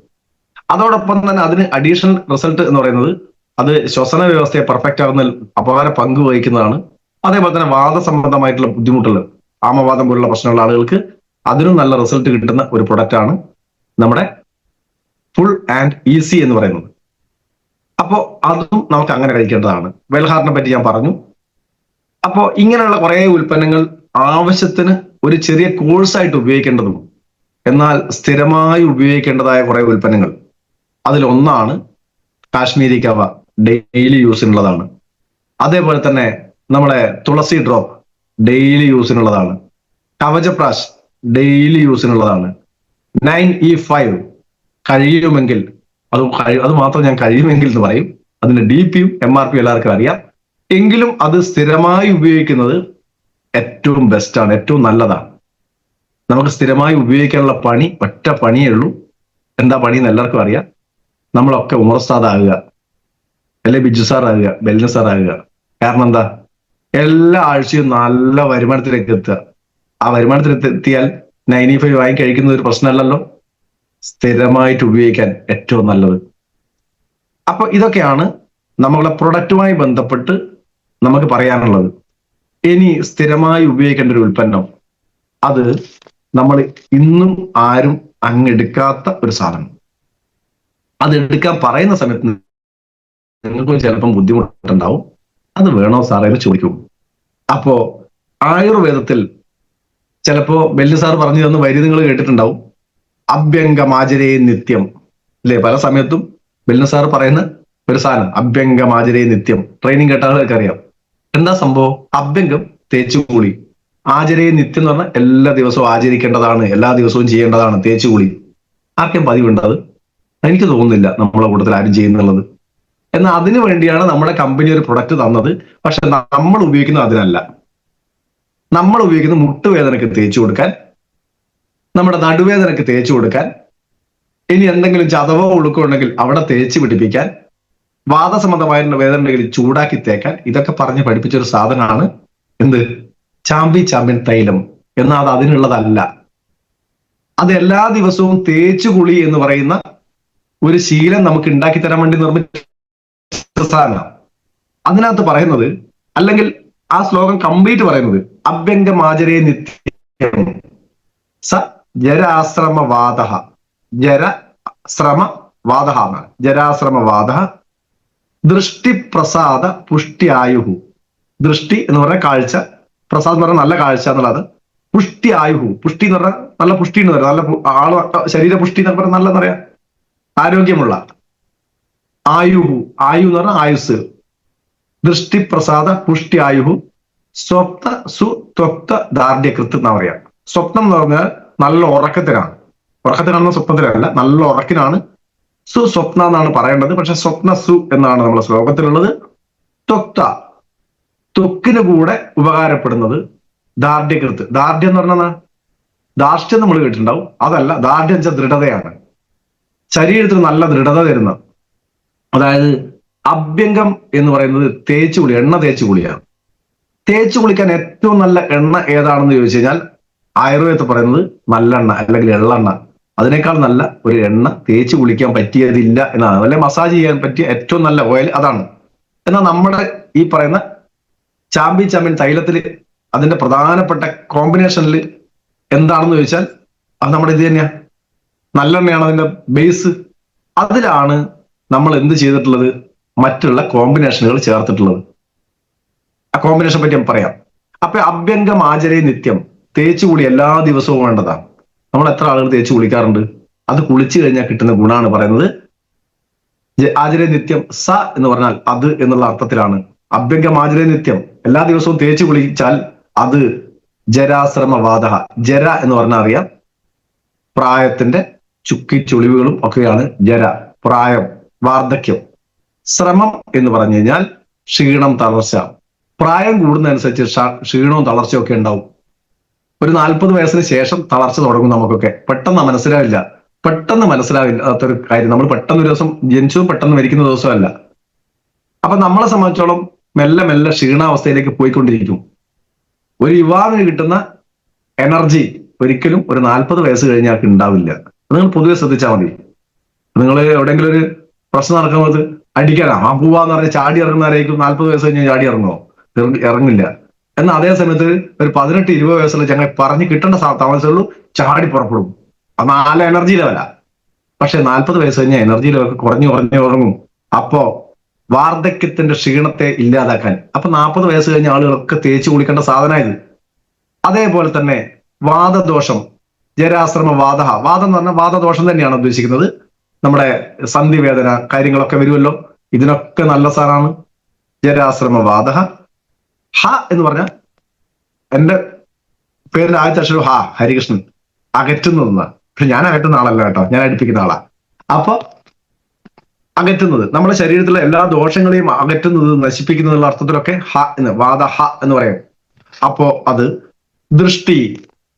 അതോടൊപ്പം തന്നെ അതിന് അഡീഷണൽ റിസൾട്ട് എന്ന് പറയുന്നത് അത് ശ്വസന വ്യവസ്ഥയെ പെർഫെക്റ്റ് ആകുന്നതിൽ അപാര പങ്ക് വഹിക്കുന്നതാണ്. അതേപോലെ തന്നെ വാദസംബന്ധമായിട്ടുള്ള ബുദ്ധിമുട്ടുകൾ, ആമവാദം പോലുള്ള പ്രശ്നമുള്ള ആളുകൾക്ക് അതിനും നല്ല റിസൾട്ട് കിട്ടുന്ന ഒരു പ്രൊഡക്റ്റ് ആണ് നമ്മുടെ ഫുൾ ആൻഡ് ഈസി എന്ന് പറയുന്നത്. അപ്പോൾ അതും നമുക്ക് അങ്ങനെ കഴിക്കേണ്ടതാണ്. വെൽഹാറിനെ പറ്റി ഞാൻ പറഞ്ഞു. അപ്പോൾ ഇങ്ങനെയുള്ള കുറെ ഉൽപ്പന്നങ്ങൾ ആവശ്യത്തിന് ഒരു ചെറിയ കോഴ്സായിട്ട് ഉപയോഗിക്കേണ്ടതും എന്നാൽ സ്ഥിരമായി ഉപയോഗിക്കേണ്ടതായ കുറെ ഉൽപ്പന്നങ്ങൾ, അതിലൊന്നാണ് കാശ്മീരി കവ, ഡെയിലി യൂസിനുള്ളതാണ്. അതേപോലെ തന്നെ നമ്മുടെ തുളസി ഡ്രോപ്പ് ഡെയിലി യൂസിനുള്ളതാണ്. കവചപ്രാശ് ഡെയിലി യൂസിനുള്ളതാണ്. 9E5 കഴിയുമെങ്കിൽ, അത് മാത്രം ഞാൻ കഴിയുമെങ്കിൽ എന്ന് പറയും. അതിന്റെ DP യും MRP എല്ലാവർക്കും അറിയാം. എങ്കിലും അത് സ്ഥിരമായി ഉപയോഗിക്കുന്നത് ഏറ്റവും ബെസ്റ്റാണ്, ഏറ്റവും നല്ലതാണ്. നമുക്ക് സ്ഥിരമായി ഉപയോഗിക്കാനുള്ള പണി ഒറ്റ പണിയേ ഉള്ളൂ. എന്താ പണി എന്ന് എല്ലാവർക്കും അറിയാം. നമ്മളൊക്കെ ഉമർസാദ് ആകുക, അല്ലെ ബിജു സാർ ആകുക, ബെൽന സാർ ആകുക. കാരണം എന്താ, എല്ലാ ആഴ്ചയും നല്ല വരുമാനത്തിലേക്ക് എത്തുക. ആ വരുമാനത്തിലേക്ക് എത്തിയാൽ 9E5 വാങ്ങി കഴിക്കുന്നത് ഒരു പ്രശ്നമല്ലല്ലോ. സ്ഥിരമായിട്ട് ഉപയോഗിക്കാൻ ഏറ്റവും നല്ലത്. അപ്പൊ ഇതൊക്കെയാണ് നമ്മളെ പ്രൊഡക്റ്റുമായി ബന്ധപ്പെട്ട് നമുക്ക് പറയാനുള്ളത്. ഇനി സ്ഥിരമായി ഉപയോഗിക്കേണ്ട ഒരു ഉൽപ്പന്നം, അത് നമ്മൾ ഇന്നും ആരും അങ്ങെടുക്കാത്ത ഒരു സാധനം. അത് എടുക്കാൻ പറയുന്ന സമയത്ത് നിങ്ങൾക്കും ചിലപ്പം ബുദ്ധിമുട്ടുണ്ടാവും. അത് വേണോ സാറേ എന്ന് ചോദിക്കും. അപ്പോ ആയുർവേദത്തിൽ ചിലപ്പോ ബെല്ലു സാർ പറഞ്ഞു തന്ന വരി നിങ്ങൾ കേട്ടിട്ടുണ്ടാവും. അഭ്യംഗമാചരേ നിത്യം, അല്ലെ? പല സമയത്തും ബെല്ലു സാർ പറയുന്ന ഒരു സാധനം അഭ്യംഗമാചരേ നിത്യം. ട്രെയിനിങ് കേട്ടാളൊക്കെ അറിയാം. എന്താ സംഭവം? അഭ്യംഗം തേച്ചുകൂളി, ആചരേ നിത്യം എന്ന് പറഞ്ഞാൽ എല്ലാ ദിവസവും ആചരിക്കേണ്ടതാണ്, എല്ലാ ദിവസവും ചെയ്യേണ്ടതാണ് തേച്ചുകൂളി. ആർക്കും പതിവുണ്ടത്? എനിക്ക് തോന്നുന്നില്ല നമ്മളെ കൂട്ടത്തിൽ ആരും ചെയ്യുന്നുള്ളത്. എന്നാൽ അതിനു വേണ്ടിയാണ് നമ്മുടെ കമ്പനി ഒരു പ്രൊഡക്റ്റ് തന്നത്. പക്ഷെ നമ്മൾ ഉപയോഗിക്കുന്നത് അതിനല്ല. നമ്മൾ ഉപയോഗിക്കുന്നത് മുട്ടുവേദനക്ക് തേച്ചു കൊടുക്കാൻ, നമ്മുടെ നടുവേദനക്ക് തേച്ചു കൊടുക്കാൻ, ഇനി എന്തെങ്കിലും ചതവോ ഉളുക്കോ ഉണ്ടെങ്കിൽ അവിടെ തേച്ച് പിടിപ്പിക്കാൻ, വാദസംബന്ധമായിട്ടുള്ള വേദന ഉണ്ടെങ്കിൽ ചൂടാക്കി തേക്കാൻ ഇതൊക്കെ പറഞ്ഞ് പഠിപ്പിച്ച ഒരു സാധനമാണ് എന്ത് ചാമ്പ്യൻ തൈലം. എന്നാൽ അത് അതിനുള്ളതല്ല. അത് എല്ലാ ദിവസവും തേച്ചുകുളി എന്ന് പറയുന്ന ഒരു ശീലം നമുക്ക് ഉണ്ടാക്കി തരാൻ വേണ്ടി നിർമ്മിച്ച സാധനം. അതിനകത്ത് പറയുന്നത്, അല്ലെങ്കിൽ ആ ശ്ലോകം കംപ്ലീറ്റ് പറയുന്നത്, അഭ്യംഗമാചരേ നിത്യം സ ജരാശ്രമവാദ, ജരശ്രമവാദ എന്നാണ്. ജരാശ്രമവാദ ദൃഷ്ടിപ്രസാദ പുഷ്ടിയായുഹു. ദൃഷ്ടി എന്ന് പറഞ്ഞാൽ കാഴ്ച, പ്രസാദ് എന്ന് പറഞ്ഞാൽ നല്ല കാഴ്ച എന്നുള്ളത്. പുഷ്ടിയായുഹു, പുഷ്ടി എന്ന് പറഞ്ഞാൽ നല്ല പുഷ്ടി എന്ന് പറയാം, നല്ല ആള് ശരീര പുഷ്ടി എന്ന് പറഞ്ഞാൽ നല്ലതെന്ന് പറയാം, ആരോഗ്യമുള്ള. ആയുഹു, ആയു എന്ന് പറഞ്ഞാൽ ആയുസ്. ദൃഷ്ടിപ്രസാദ പുഷ്ടിയായുഹു സ്വപ്ന സുത്വക്ത ദാർഢ്യകൃത്ത് എന്നാ പറയാ. സ്വപ്നം എന്ന് പറഞ്ഞാൽ നല്ല ഉറക്കത്തിനാണ്. ഉറക്കത്തിനാണെന്ന് സ്വപ്നത്തിലല്ല, നല്ല ഉറക്കിനാണ് സുസ്വപ്ന എന്നാണ് പറയേണ്ടത്. പക്ഷെ സ്വപ്ന സു എന്നാണ് നമ്മുടെ ശ്ലോകത്തിലുള്ളത്. ത്വക്ത, ത്വക്കിന് കൂടെ ഉപകാരപ്പെടുന്നത് ദാർഢ്യകൃത്ത്. ദാർഢ്യം എന്ന് പറഞ്ഞാൽ ധാർഷ്ട്യം നമ്മൾ കേട്ടിട്ടുണ്ടാവും, അതല്ല. ദാർഢ്യം വെച്ചാൽ ദൃഢതയാണ്, ശരീരത്തിന് നല്ല ദൃഢത തരുന്നത്. അതായത് അഭ്യംഗം എന്ന് പറയുന്നത് തേച്ചുകുളി, എണ്ണ തേച്ചുകുളിയാണ്. തേച്ചു കുളിക്കാൻ ഏറ്റവും നല്ല എണ്ണ ഏതാണെന്ന് ചോദിച്ചു കഴിഞ്ഞാൽ ആയുർവേദത്തിൽ പറയുന്നത് നല്ലെണ്ണ അല്ലെങ്കിൽ എള്ളെണ്ണ. അതിനേക്കാൾ നല്ല ഒരു എണ്ണ തേച്ച് കുളിക്കാൻ പറ്റിയതില്ല എന്നാണ്. അല്ലെങ്കിൽ മസാജ് ചെയ്യാൻ പറ്റിയ ഏറ്റവും നല്ല ഓയിൽ അതാണ്. എന്നാൽ നമ്മുടെ ഈ പറയുന്ന ചാമ്പ്യൻ തൈലത്തിൽ അതിന്റെ പ്രധാനപ്പെട്ട കോമ്പിനേഷനിൽ എന്താണെന്ന് ചോദിച്ചാൽ അത് നമ്മുടെ ഇത് തന്നെയാ, നല്ലെണ്ണയാണ് അതിന്റെ ബേസ്. അതിലാണ് നമ്മൾ എന്ത് ചെയ്തിട്ടുള്ളത്, മറ്റുള്ള കോമ്പിനേഷനുകൾ ചേർത്തിട്ടുള്ളത്. ആ കോമ്പിനേഷൻ പറ്റി പറയാം. അപ്പൊ അഭ്യംഗം ആചരേ നിത്യം, തേച്ചുകുളി എല്ലാ ദിവസവും വേണ്ടതാണ്. നമ്മൾ എത്ര ആളുകൾ തേച്ച് കുളിക്കാറുണ്ട്? അത് കുളിച്ചു കഴിഞ്ഞാൽ കിട്ടുന്ന ഗുണമാണ് പറയുന്നത്. ആചരേ നിത്യം സ എന്ന് പറഞ്ഞാൽ അത് എന്നുള്ള അർത്ഥത്തിലാണ്. അഭ്യംഗം ആചരേ നിത്യം, എല്ലാ ദിവസവും തേച്ച് കുളിച്ചാൽ അത് ജരാശ്രമവാദ. ജര എന്ന് പറഞ്ഞാൽ അറിയാം, പ്രായത്തിന്റെ ചുക്കിച്ചുളിവുകളും ഒക്കെയാണ് ജര, പ്രായം, വാർദ്ധക്യം. ശ്രമം എന്ന് പറഞ്ഞു കഴിഞ്ഞാൽ ക്ഷീണം, തളർച്ച. പ്രായം കൂടുന്നതനുസരിച്ച് ക്ഷീണവും തളർച്ചയും ഒക്കെ ഉണ്ടാവും. ഒരു 40 വയസ്സിന് ശേഷം തളർച്ച തുടങ്ങും. നമുക്കൊക്കെ പെട്ടെന്ന് മനസ്സിലാവില്ലാത്തൊരു കാര്യം. നമ്മൾ പെട്ടെന്ന് ഒരു ദിവസം ജനിച്ചതും പെട്ടെന്ന് മരിക്കുന്ന ദിവസമല്ല. അപ്പൊ നമ്മളെ സംബന്ധിച്ചോളം മെല്ലെ മെല്ലെ ക്ഷീണാവസ്ഥയിലേക്ക് പോയിക്കൊണ്ടിരിക്കും. ഒരു യുവാവിന് കിട്ടുന്ന എനർജി ഒരിക്കലും ഒരു 40 വയസ്സ് കഴിഞ്ഞാൽ ഉണ്ടാവില്ല. നിങ്ങൾ പൊതുവെ ശ്രദ്ധിച്ചാൽ മതി. നിങ്ങൾ എവിടെയെങ്കിലും ഒരു പ്രശ്നം നടക്കുന്നത് അടിക്കാനാ പോവാന്ന് പറഞ്ഞ് ചാടി ഇറങ്ങുന്നവരായിരിക്കും 40 വയസ്സ് കഴിഞ്ഞാൽ ചാടി ഇറങ്ങുമോ? ഇറങ്ങില്ല. എന്നാൽ അതേ സമയത്ത് ഒരു 18-20 വയസ്സുള്ള ഞങ്ങൾ പറഞ്ഞ് കിട്ടേണ്ട താമസമുള്ളൂ, ചാടി പുറപ്പെടും. അത് നല്ല എനർജി ലെവലാ. പക്ഷെ 40 വയസ്സ് കഴിഞ്ഞാൽ എനർജി ലെവൽ കുറഞ്ഞു ഉറങ്ങും. അപ്പോ വാർദ്ധക്യത്തിന്റെ ക്ഷീണത്തെ ഇല്ലാതാക്കാൻ അപ്പൊ 40 വയസ്സ് കഴിഞ്ഞ ആളുകളൊക്കെ തേച്ച് കുളിക്കേണ്ട സാധനമായത്. അതേപോലെ തന്നെ വാദദോഷം, ജരാശ്രമ വാദ. വാദം എന്ന് പറഞ്ഞാൽ വാദദോഷം തന്നെയാണ് ഉദ്ദേശിക്കുന്നത്. നമ്മുടെ സന്ധിവേദന കാര്യങ്ങളൊക്കെ വരുമല്ലോ, ഇതിനൊക്കെ നല്ല സാധനമാണ് ജരാശ്രമ വാദ. ഹ എന്ന് പറഞ്ഞാൽ എന്റെ പേരിന്റെ ആദ്യത്തെ അക്ഷരം ഹ, ഹരികൃഷ്ണൻ, അകറ്റുന്നതെന്നാ. പക്ഷെ ഞാൻ അകറ്റുന്ന ആളല്ല കേട്ടോ, ഞാൻ അടുപ്പിക്കുന്ന ആളാ. അപ്പൊ അകറ്റുന്നത്, നമ്മുടെ ശരീരത്തിലെ എല്ലാ ദോഷങ്ങളെയും അകറ്റുന്നത്, നശിപ്പിക്കുന്നതിനുള്ള അർത്ഥത്തിലൊക്കെ ഹ എന്ന്, വാദ ഹ എന്ന് പറയും. അപ്പോ അത് ദൃഷ്ടി.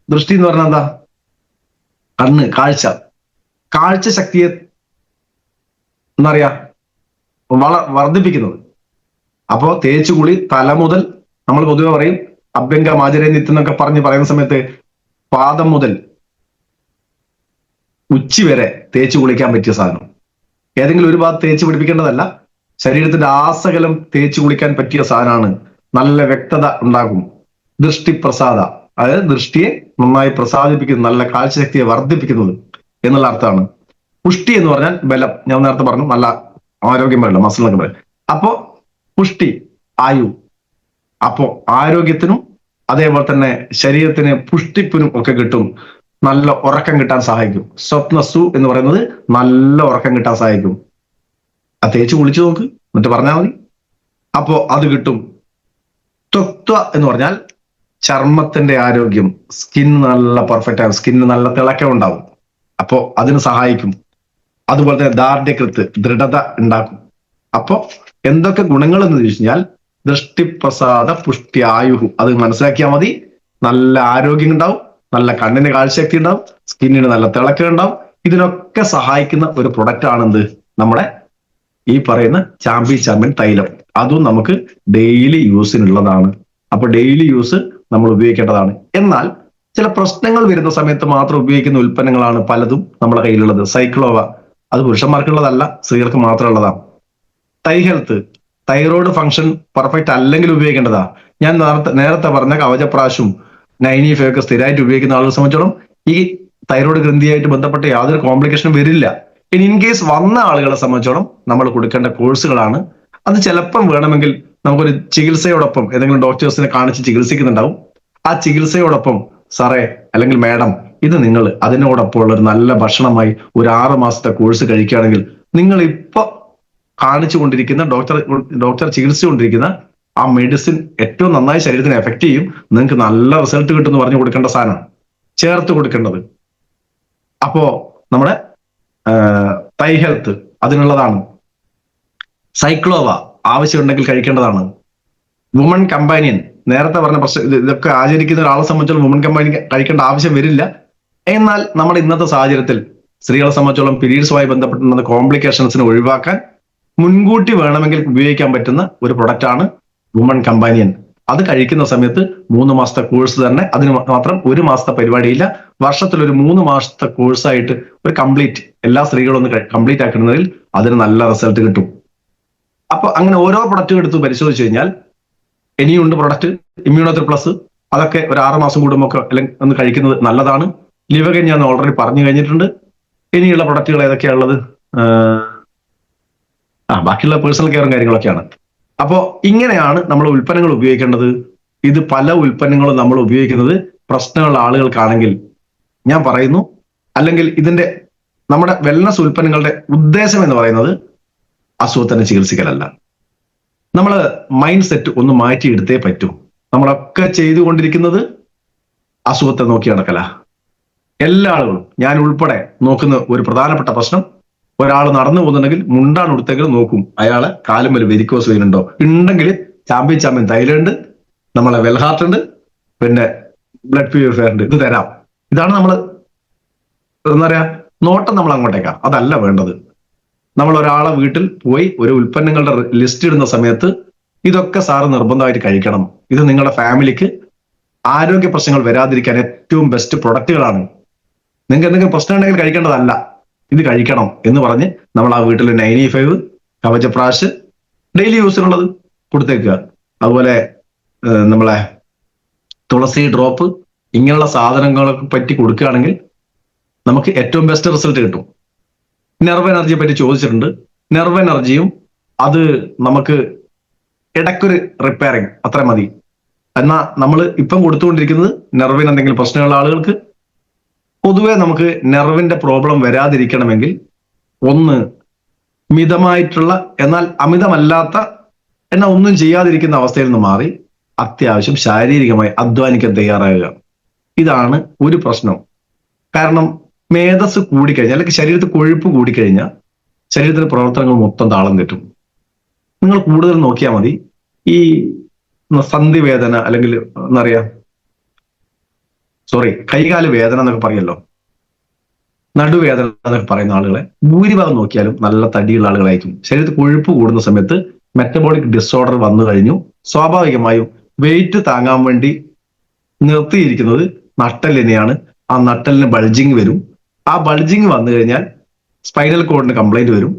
ദൃഷ്ടി എന്ന് പറഞ്ഞാൽ എന്താ? കണ്ണ്, കാഴ്ച ശക്തിയെ എന്നറിയാ വർദ്ധിപ്പിക്കുന്നത്. അപ്പോ തേച്ചുകുളി തല മുതൽ, നമ്മൾ പൊതുവെ പറയും അഭ്യംഗമാചരേ നിത്യം എന്നൊക്കെ പറയുന്ന സമയത്ത് പാദം മുതൽ ഉച്ചി വരെ തേച്ചു കുളിക്കാൻ പറ്റിയ സാധനം. ഏതെങ്കിലും ഒരു ഭാഗത്ത് തേച്ച് പിടിപ്പിക്കേണ്ടതല്ല, ശരീരത്തിന്റെ ആസകലം തേച്ച് കുളിക്കാൻ പറ്റിയ സാധനമാണ്. നല്ല വ്യക്തത ഉണ്ടാകും. ദൃഷ്ടിപ്രസാദ, അതായത് ദൃഷ്ടിയെ നന്നായി പ്രസാദിപ്പിക്കുന്നത്, നല്ല കാഴ്ചശക്തിയെ വർദ്ധിപ്പിക്കുന്നത് എന്നുള്ള അർത്ഥമാണ്. പുഷ്ടി എന്ന് പറഞ്ഞാൽ ബലം. ഞാൻ നേരത്തെ പറഞ്ഞു നല്ല ആരോഗ്യം പറയല്ലോ, മസിലൊക്കെ പറയും. അപ്പോ പുഷ്ടി, ആയു. അപ്പോ ആരോഗ്യത്തിനും അതേപോലെ തന്നെ ശരീരത്തിന് പുഷ്ടിപ്പിനും ഒക്കെ കിട്ടും. നല്ല ഉറക്കം കിട്ടാൻ സഹായിക്കും. സ്വപ്നസു എന്ന് പറയുന്നത് നല്ല ഉറക്കം കിട്ടാൻ സഹായിക്കും. അത് തേച്ച് കുളിച്ചു നോക്ക്, എന്നിട്ട് പറഞ്ഞാൽ മതി. അപ്പോ അത് കിട്ടും. ത്വക്ത എന്ന് പറഞ്ഞാൽ ചർമ്മത്തിന്റെ ആരോഗ്യം, സ്കിൻ നല്ല പെർഫെക്റ്റ് ആകും, സ്കിന്നിന് നല്ല തിളക്കം ഉണ്ടാവും. അപ്പോ അതിന് സഹായിക്കും. അതുപോലെ തന്നെ ദാർഢ്യകൃത്ത്, ദൃഢത ഉണ്ടാക്കും. അപ്പോ എന്തൊക്കെ ഗുണങ്ങൾ എന്ന് ചോദിച്ചു കഴിഞ്ഞാൽ ദൃഷ്ടിപ്രസാദ പുഷ്ടി ആയുഹു, അത് മനസ്സിലാക്കിയാൽ മതി. നല്ല ആരോഗ്യം ഉണ്ടാവും, നല്ല കണ്ണിന് കാഴ്ചശക്തി ഉണ്ടാവും, സ്കിന്നിന് നല്ല തിളക്കം ഉണ്ടാവും. ഇതിനൊക്കെ സഹായിക്കുന്ന ഒരു പ്രൊഡക്റ്റ് ആണ് എന്ത്? നമ്മുടെ ഈ പറയുന്ന ചാമ്പ്യൻ തൈലം, അതും നമുക്ക് ഡെയിലി യൂസിനുള്ളതാണ്. അപ്പൊ ഡെയിലി യൂസ് നമ്മൾ ഉപയോഗിക്കേണ്ടതാണ്. എന്നാൽ ചില പ്രശ്നങ്ങൾ വരുന്ന സമയത്ത് മാത്രം ഉപയോഗിക്കുന്ന ഉൽപ്പന്നങ്ങളാണ് പലതും നമ്മുടെ കയ്യിലുള്ളത്. സൈക്ലോവ, അത് പുരുഷന്മാർക്കുള്ളതല്ല, സ്ത്രീകൾക്ക് മാത്രമുള്ളതാണ്. തൈ ഹെൽത്ത്, തൈറോയ്ഡ് ഫംഗ്ഷൻ പെർഫെക്റ്റ് അല്ലെങ്കിൽ ഉപയോഗിക്കേണ്ടതാ. ഞാൻ നേരത്തെ പറഞ്ഞ കവചപ്രാശും നൈനിഫ ഒക്കെ സ്ഥിരമായിട്ട് ഉപയോഗിക്കുന്ന ആളുകളെ സംബന്ധിച്ചോളം ഈ തൈറോയ്ഡ് ഗ്രന്ഥിയായിട്ട് ബന്ധപ്പെട്ട യാതൊരു കോംപ്ലിക്കേഷനും വരില്ല. ഇനി ഇൻ കേസ് വന്ന ആളുകളെ സംബന്ധിച്ചോളം നമ്മൾ കൊടുക്കേണ്ട കോഴ്സുകളാണ്. അത് ചിലപ്പം വേണമെങ്കിൽ നമുക്കൊരു ചികിത്സയോടൊപ്പം ഏതെങ്കിലും ഡോക്ടേഴ്സിനെ കാണിച്ച് ചികിത്സിക്കുന്നുണ്ടാവും. ആ ചികിത്സയോടൊപ്പം സാറേ അല്ലെങ്കിൽ മാഡം, ഇത് നിങ്ങൾ അതിനോടൊപ്പം ഉള്ള ഒരു നല്ല ഭക്ഷണമായി ഒരു 6 മാസത്തെ കോഴ്സ് കഴിക്കുകയാണെങ്കിൽ നിങ്ങൾ ഇപ്പൊ കാണിച്ചു കൊണ്ടിരിക്കുന്ന ഡോക്ടർ ചികിത്സിച്ചുകൊണ്ടിരിക്കുന്ന ആ മെഡിസിൻ ഏറ്റവും നന്നായി ശരീരത്തിന് എഫക്ട് ചെയ്യും, നിങ്ങൾക്ക് നല്ല റിസൾട്ട് കിട്ടും എന്ന് പറഞ്ഞു കൊടുക്കേണ്ട സാധനം ചേർത്ത് കൊടുക്കേണ്ടത്. അപ്പോ നമ്മുടെ തൈ ഹെൽത്ത് അതിനുള്ളതാണ്. സൈക്ലോവ ആവശ്യമുണ്ടെങ്കിൽ കഴിക്കേണ്ടതാണ്. വുമൺ കമ്പാനിയൻ, നേരത്തെ പറഞ്ഞ പ്രശ്നം, ഇതൊക്കെ ആചരിക്കുന്ന ഒരാളെ സംബന്ധിച്ചോളം വുമൺ കമ്പാനിയൻ കഴിക്കേണ്ട ആവശ്യം വരില്ല. എന്നാൽ നമ്മുടെ ഇന്നത്തെ സാഹചര്യത്തിൽ സ്ത്രീകളെ സംബന്ധിച്ചോളം പീരീഡ്സുമായി ബന്ധപ്പെട്ടുള്ള കോംപ്ലിക്കേഷൻസിനെ ഒഴിവാക്കാൻ മുൻകൂട്ടി വേണമെങ്കിൽ ഉപയോഗിക്കാൻ പറ്റുന്ന ഒരു പ്രൊഡക്റ്റാണ് വുമൺ കമ്പാനിയൻ. അത് കഴിക്കുന്ന സമയത്ത് 3 മാസത്തെ കോഴ്സ് തന്നെ, അതിന് മാത്രം 1 മാസത്തെ പരിപാടിയില്ല, വർഷത്തിൽ ഒരു 3 മാസത്തെ കോഴ്സായിട്ട് ഒരു കംപ്ലീറ്റ് എല്ലാ സ്ത്രീകളും ഒന്ന് കംപ്ലീറ്റ് ആക്കുന്നതിൽ അതിന് നല്ല റിസൾട്ട് കിട്ടും. അപ്പൊ അങ്ങനെ ഓരോ പ്രൊഡക്റ്റും എടുത്ത് പരിശോധിച്ചു കഴിഞ്ഞാൽ ഇനിയുണ്ട് പ്രൊഡക്റ്റ് ഇമ്മ്യൂണോത്രി പ്ലസ്, അതൊക്കെ ഒരു 6 മാസം കൂടുമ്പോൾ ഒക്കെ അല്ലെങ്കിൽ ഒന്ന് കഴിക്കുന്നത് നല്ലതാണ്. ലിവഗൻ ഞാൻ ഓൾറെഡി പറഞ്ഞു കഴിഞ്ഞിട്ടുണ്ട്. ഇനിയുള്ള പ്രൊഡക്റ്റുകൾ ഏതൊക്കെയാ ഉള്ളത്? ബാക്കിയുള്ള പേഴ്സണൽ കെയറും കാര്യങ്ങളൊക്കെയാണ്. അപ്പോൾ ഇങ്ങനെയാണ് നമ്മൾ ഉൽപ്പന്നങ്ങൾ ഉപയോഗിക്കേണ്ടത്. ഇത് പല ഉൽപ്പന്നങ്ങളും നമ്മൾ ഉപയോഗിക്കുന്നത് പ്രശ്നമുള്ള ആളുകൾക്കാണെങ്കിൽ ഞാൻ പറയുന്നു, അല്ലെങ്കിൽ ഇതിന്റെ നമ്മുടെ വെൽനസ് ഉൽപ്പന്നങ്ങളുടെ ഉദ്ദേശം എന്ന് പറയുന്നത് അസുഖത്തിനെ ചികിത്സിക്കലല്ല. നമ്മൾ മൈൻഡ് സെറ്റ് ഒന്ന് മാറ്റിയെടുത്തേ പറ്റൂ. നമ്മളൊക്കെ ചെയ്തുകൊണ്ടിരിക്കുന്നത് അസുഖത്തെ നോക്കി നടക്കല. എല്ലാ ആളുകളും, ഞാൻ ഉൾപ്പെടെ നോക്കുന്ന ഒരു പ്രധാനപ്പെട്ട പ്രശ്നം, ഒരാൾ നടന്നു പോകുന്നുണ്ടെങ്കിൽ മുണ്ടാണ് ഉടുത്തെങ്കിൽ നോക്കും അയാളെ കാലും വരെ വെരിക്കോസ് വെയിൻ ഉണ്ടോ, ഉണ്ടെങ്കിൽ ചാമ്പ്യൻ തൈലുണ്ട്, നമ്മളെ വെൽഹാർട്ട് ഉണ്ട്, പിന്നെ ബ്ലഡ് പ്യൂരിഫയർ ഉണ്ട്, ഇത് തരാം. ഇതാണ് നമ്മൾ എന്താ പറയാ നോട്ടം നമ്മൾ അങ്ങോട്ടേക്കാ. അതല്ല വേണ്ടത്. നമ്മൾ ഒരാളെ വീട്ടിൽ പോയി ഒരു ഉൽപ്പന്നങ്ങളുടെ ലിസ്റ്റ് ഇടുന്ന സമയത്ത് ഇതൊക്കെ സാറ് നിർബന്ധമായിട്ട് കഴിക്കണം, ഇത് നിങ്ങളുടെ ഫാമിലിക്ക് ആരോഗ്യ പ്രശ്നങ്ങൾ വരാതിരിക്കാൻ ഏറ്റവും ബെസ്റ്റ് പ്രൊഡക്റ്റുകളാണ്, നിങ്ങൾക്ക് എന്തെങ്കിലും പ്രശ്നം ഉണ്ടെങ്കിൽ കഴിക്കേണ്ടതല്ല, ഇത് കഴിക്കണം എന്ന് പറഞ്ഞ് നമ്മൾ ആ വീട്ടിൽ 95 കവചപ്രാശ് ഡെയിലി യൂസിനുള്ളത് കൊടുത്തേക്കുക. അതുപോലെ നമ്മളെ തുളസി ഡ്രോപ്പ്, ഇങ്ങനെയുള്ള സാധനങ്ങളെ പറ്റി കൊടുക്കുകയാണെങ്കിൽ നമുക്ക് ഏറ്റവും ബെസ്റ്റ് റിസൾട്ട് കിട്ടും. നെർവ് എനർജിയെ പറ്റി ചോദിച്ചിട്ടുണ്ട്. നെർവ് എനർജിയും അത് നമുക്ക് ഇടയ്ക്കൊരു റിപ്പയറിങ് അത്ര മതി. എന്നാൽ നമ്മൾ ഇപ്പം കൊടുത്തുകൊണ്ടിരിക്കുന്നത് നെർവിന് എന്തെങ്കിലും പ്രശ്നമുള്ള ആളുകൾക്ക്. പൊതുവെ നമുക്ക് നെർവിന്റെ പ്രോബ്ലം വരാതിരിക്കണമെങ്കിൽ ഒന്ന് മിതമായിട്ടുള്ള എന്നാൽ അമിതമല്ലാത്ത എന്നാൽ ഒന്നും ചെയ്യാതിരിക്കുന്ന അവസ്ഥയിൽ നിന്ന് മാറി അത്യാവശ്യം ശാരീരികമായി അധ്വാനിക്കാൻ തയ്യാറാകുക. ഇതാണ് ഒരു പ്രശ്നം. കാരണം മേധസ് കൂടിക്കഴിഞ്ഞാൽ അല്ലെങ്കിൽ ശരീരത്തിൽ കൊഴുപ്പ് കൂടിക്കഴിഞ്ഞാൽ ശരീരത്തിലെ പ്രവർത്തനങ്ങൾ മൊത്തം താളം തെറ്റും. നിങ്ങൾ കൂടുതൽ നോക്കിയാൽ മതി, ഈ സന്ധിവേദന അല്ലെങ്കിൽ എന്താ പറയാ കൈകാല് വേദന എന്നൊക്കെ പറയല്ലോ, നടുവേദന എന്നൊക്കെ പറയുന്ന ആളുകളെ ഭൂരിഭാഗം നോക്കിയാലും നല്ല തടിയുള്ള ആളുകളായിരിക്കും. ശരീരത്തിൽ കൊഴുപ്പ് കൂടുന്ന സമയത്ത് മെറ്റബോളിക് ഡിസോർഡർ വന്നു കഴിഞ്ഞു, സ്വാഭാവികമായും വെയിറ്റ് താങ്ങാൻ വേണ്ടി നിർത്തിയിരിക്കുന്നത് നട്ടലിനെയാണ്. ആ നട്ടലിന് ബൾജിങ് വരും. ആ ബൾജിങ് വന്നു കഴിഞ്ഞാൽ സ്പൈനൽ കോഡിന് കംപ്ലൈന്റ് വരും.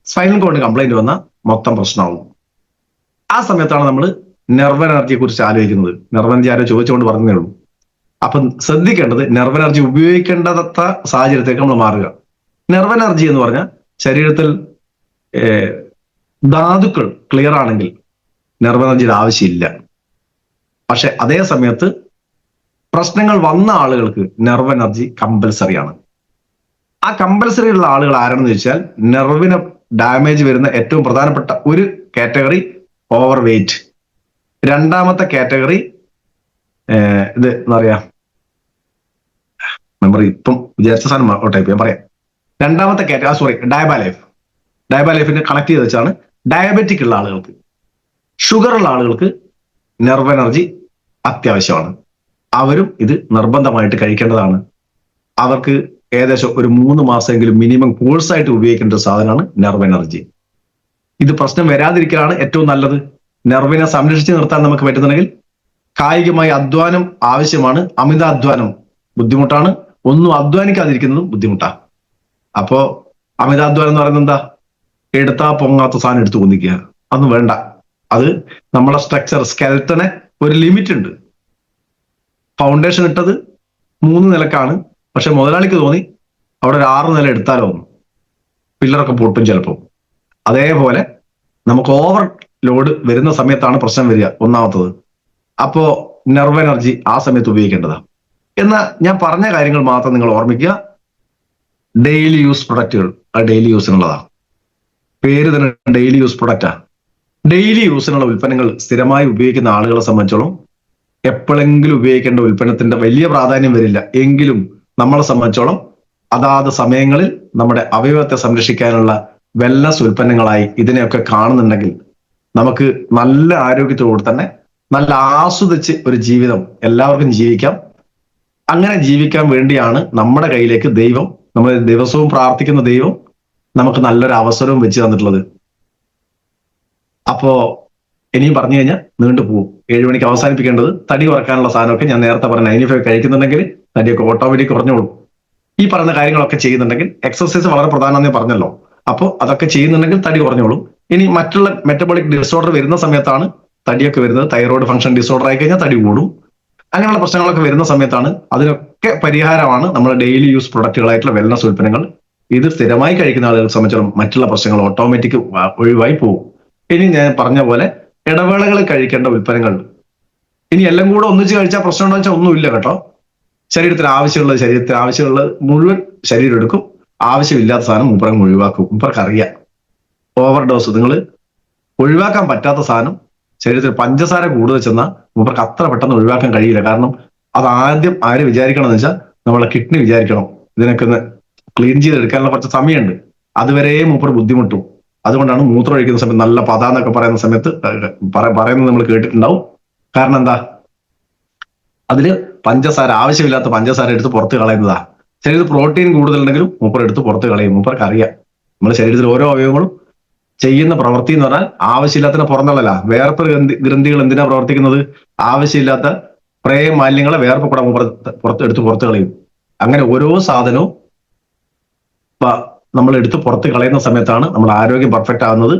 സ്പൈനൽ കോഡിന് കംപ്ലൈന്റ് വന്നാൽ മൊത്തം പ്രശ്നമാവും. ആ സമയത്താണ് നമ്മൾ നെർവ് എനർജിയെ കുറിച്ച് ആലോചിക്കുന്നത്. നെർവ് എനർജി ആരോ ചോദിച്ചുകൊണ്ട് പറഞ്ഞേ ഉള്ളൂ. അപ്പം ശ്രദ്ധിക്കേണ്ടത് നെർവ് എനർജി ഉപയോഗിക്കേണ്ടാത്ത സാഹചര്യത്തേക്ക് നമ്മൾ മാറുക. നെർവ് എനർജി എന്ന് പറഞ്ഞാൽ ശരീരത്തിൽ ധാതുക്കൾ ക്ലിയർ ആണെങ്കിൽ നെർവ് എനർജിയുടെ ആവശ്യമില്ല. പക്ഷെ അതേ സമയത്ത് പ്രശ്നങ്ങൾ വന്ന ആളുകൾക്ക് നെർവ് എനർജി കമ്പൽസറിയാണ്. ആ കമ്പൽസറി ഉള്ള ആളുകൾ ആരാണെന്ന് ചോദിച്ചാൽ നെർവിന് ഡാമേജ് വരുന്ന ഏറ്റവും പ്രധാനപ്പെട്ട ഒരു കാറ്റഗറി ഓവർ വെയിറ്റ്, രണ്ടാമത്തെ കാറ്റഗറി ഇത് എന്താ പറയാ മെമ്മറി ഇപ്പം വിചാരിച്ച സാധനം ടൈപ്പ് ഞാൻ പറയാം. രണ്ടാമത്തെ കാറ്റഗറി ഡയബാലൈഫിനെ കണക്ട് ചെയ്ത് വെച്ചാണ് ഡയബറ്റിക് ഉള്ള ആളുകൾക്ക്. ഷുഗർ ഉള്ള ആളുകൾക്ക് നെർവ് എനർജി അത്യാവശ്യമാണ്. അവരും ഇത് നിർബന്ധമായിട്ട് കഴിക്കേണ്ടതാണ്. അവർക്ക് ഏകദേശം ഒരു 3 മാസമെങ്കിലും മിനിമം കോഴ്സായിട്ട് ഉപയോഗിക്കേണ്ട ഒരു സാധനമാണ് നെർവ് എനർജി. ഇത് പ്രശ്നം വരാതിരിക്കലാണ് ഏറ്റവും നല്ലത്. നെർവിനെ സംരക്ഷിച്ച് നിർത്താൻ നമുക്ക് പറ്റുന്നുണ്ടെങ്കിൽ കായികമായി അധ്വാനം ആവശ്യമാണ്. അമിത അധ്വാനം ബുദ്ധിമുട്ടാണ്. ഒന്നും അധ്വാനിക്കാതിരിക്കുന്നതും ബുദ്ധിമുട്ടാണ്. അപ്പോ അമിതാധ്വാനം എന്ന് പറയുന്നത് എന്താ? എടുത്താ പൊങ്ങാത്ത സാധനം എടുത്തു കൊന്നിക്കുക. അതൊന്നും വേണ്ട. അത് നമ്മളെ സ്ട്രക്ചർ സ്കെൽറ്റനെ ഒരു ലിമിറ്റ് ഉണ്ട്. ഫൗണ്ടേഷൻ ഇട്ടത് 3 നിലക്കാണ്. പക്ഷെ മുതലാളിക്ക് തോന്നി അവിടെ ഒരു 6 നില എടുത്താലോ ഒന്ന്, പില്ലറൊക്കെ പൊട്ടും ചിലപ്പോൾ. അതേപോലെ നമുക്ക് ഓവർ ലോഡ് വരുന്ന സമയത്താണ് പ്രശ്നം വരിക, ഒന്നാമത്തത്. അപ്പോ നെർവ് എനർജി ആ സമയത്ത് ഉപയോഗിക്കേണ്ടതാണ്. എന്നാൽ ഞാൻ പറഞ്ഞ കാര്യങ്ങൾ മാത്രം നിങ്ങൾ ഓർമ്മിക്കുക. ഡെയിലി യൂസ് പ്രൊഡക്റ്റുകൾ ഡെയിലി യൂസിനുള്ളതാണ്. പേര് തന്നെ ഡെയിലി യൂസ് പ്രൊഡക്റ്റാ. ഡെയിലി യൂസിനുള്ള ഉൽപ്പന്നങ്ങൾ സ്ഥിരമായി ഉപയോഗിക്കുന്ന ആളുകളെ സംബന്ധിച്ചോളം എപ്പോഴെങ്കിലും ഉപയോഗിക്കേണ്ട ഉൽപ്പന്നത്തിന്റെ വലിയ പ്രാധാന്യം വരില്ല. എങ്കിലും നമ്മളെ സംബന്ധിച്ചോളം അതാത് സമയങ്ങളിൽ നമ്മുടെ അവയവത്തെ സംരക്ഷിക്കാനുള്ള വെൽനസ് ഉൽപ്പന്നങ്ങളായി ഇതിനെയൊക്കെ കാണുന്നുണ്ടെങ്കിൽ നമുക്ക് നല്ല ആരോഗ്യത്തോടുകൂടി തന്നെ നല്ല ആസ്വദിച്ച് ഒരു ജീവിതം എല്ലാവർക്കും ജീവിക്കാം. അങ്ങനെ ജീവിക്കാൻ വേണ്ടിയാണ് നമ്മുടെ കയ്യിലേക്ക് ദൈവം, നമ്മൾ ദിവസവും പ്രാർത്ഥിക്കുന്ന ദൈവം നമുക്ക് നല്ലൊരു അവസരവും വെച്ച് തന്നിട്ടുള്ളത്. അപ്പോ ഇനിയും പറഞ്ഞു കഴിഞ്ഞാൽ നീണ്ടു പോകും. 7 മണിക്ക് അവസാനിപ്പിക്കേണ്ടത് തടി കുറക്കാനുള്ള സാധനമൊക്കെ ഞാൻ നേരത്തെ പറഞ്ഞ 95 കഴിക്കുന്നുണ്ടെങ്കിൽ തടിയൊക്കെ ഓട്ടോമാറ്റിക് കുറഞ്ഞോളും. ഈ പറഞ്ഞ കാര്യങ്ങളൊക്കെ ചെയ്യുന്നുണ്ടെങ്കിൽ എക്സർസൈസ് വളരെ പ്രധാനമെന്ന് പറഞ്ഞല്ലോ. അപ്പോൾ അതൊക്കെ ചെയ്യുന്നുണ്ടെങ്കിൽ തടി കുറഞ്ഞോളും. ഇനി മറ്റുള്ള മെറ്റബോളിക് ഡിസോർഡർ വരുന്ന സമയത്താണ് തടിയൊക്കെ വരുന്നത്. തൈറോയ്ഡ് ഫംഗ്ഷൻ ഡിസോർഡർ ആയി കഴിഞ്ഞാൽ തടി കൂടും. അങ്ങനെയുള്ള പ്രശ്നങ്ങളൊക്കെ വരുന്ന സമയത്താണ്. അതിനൊക്കെ പരിഹാരമാണ് നമ്മുടെ ഡെയിലി യൂസ് പ്രൊഡക്റ്റുകളായിട്ടുള്ള വെൽനസ് ഉൽപ്പന്നങ്ങൾ. ഇത് സ്ഥിരമായി കഴിക്കുന്ന ആളുകളെ സംബന്ധിച്ചിടത്തോളം മറ്റുള്ള പ്രശ്നങ്ങൾ ഓട്ടോമാറ്റിക് ഒഴിവായി പോകും. ഇനി ഞാൻ പറഞ്ഞ പോലെ ഇടവേളകളിൽ കഴിക്കേണ്ട ഉൽപ്പന്നങ്ങൾ, ഇനി എല്ലാം കൂടെ ഒന്നിച്ച് കഴിച്ചാൽ പ്രശ്നം ഉണ്ടോ വെച്ചാൽ ഒന്നുമില്ല കേട്ടോ. ശരീരത്തിന് ആവശ്യമുള്ളത് മുഴുവൻ ശരീരം എടുക്കും. ആവശ്യമില്ലാത്ത സാധനം മൂപ്പറങ്ങ് ഒഴിവാക്കും. മൂപ്പർക്ക് അറിയാം. ഓവർ ഡോസ് നിങ്ങൾ ഒഴിവാക്കാൻ പറ്റാത്ത സാധനം, ശരീരത്തിൽ പഞ്ചസാര കൂടുതൽ ചെന്നാൽ മൂപ്പർക്ക് അത്ര പെട്ടെന്ന് ഒഴിവാക്കാൻ കഴിയില്ല. കാരണം അത് ആദ്യം ആര് വിചാരിക്കണം എന്ന് വെച്ചാൽ നമ്മളെ കിഡ്നി വിചാരിക്കണം. ഇതിനൊക്കെ ഒന്ന് ക്ലീൻ ചെയ്തെടുക്കാനുള്ള കുറച്ച് സമയമുണ്ട്. അതുവരെ മൂപ്പർ ബുദ്ധിമുട്ടും. അതുകൊണ്ടാണ് മൂത്രം ഒഴിക്കുന്ന സമയത്ത് നല്ല പത എന്നൊക്കെ പറയുന്ന സമയത്ത് പറയുന്നത് നമ്മൾ കേട്ടിട്ടുണ്ടാവും. കാരണം എന്താ? അതില് പഞ്ചസാര, ആവശ്യമില്ലാത്ത പഞ്ചസാര എടുത്ത് പുറത്ത് കളയുന്നതാ. ശരീരത്തിൽ പ്രോട്ടീൻ കൂടുതലുണ്ടെങ്കിലും മൂപ്പർ എടുത്ത് പുറത്ത് കളയും. മൂപ്പർക്ക് അറിയാം നമ്മുടെ ശരീരത്തിൽ ഓരോ അവയവങ്ങളും ചെയ്യുന്ന പ്രവൃത്തി എന്ന് പറഞ്ഞാൽ ആവശ്യമില്ലാത്തതിനെ പുറന്തള്ളല. വേർപ്പ് ഗ്രന്ഥികൾ എന്തിനാ പ്രവർത്തിക്കുന്നത്? ആവശ്യമില്ലാത്ത പ്രേ മാലിന്യങ്ങളെ വേർപ്പ് കൂടെ പുറത്ത് കളയും. അങ്ങനെ ഓരോ സാധനവും നമ്മൾ എടുത്ത് പുറത്ത് കളയുന്ന സമയത്താണ് നമ്മുടെ ആരോഗ്യം പെർഫെക്റ്റ് ആകുന്നത്.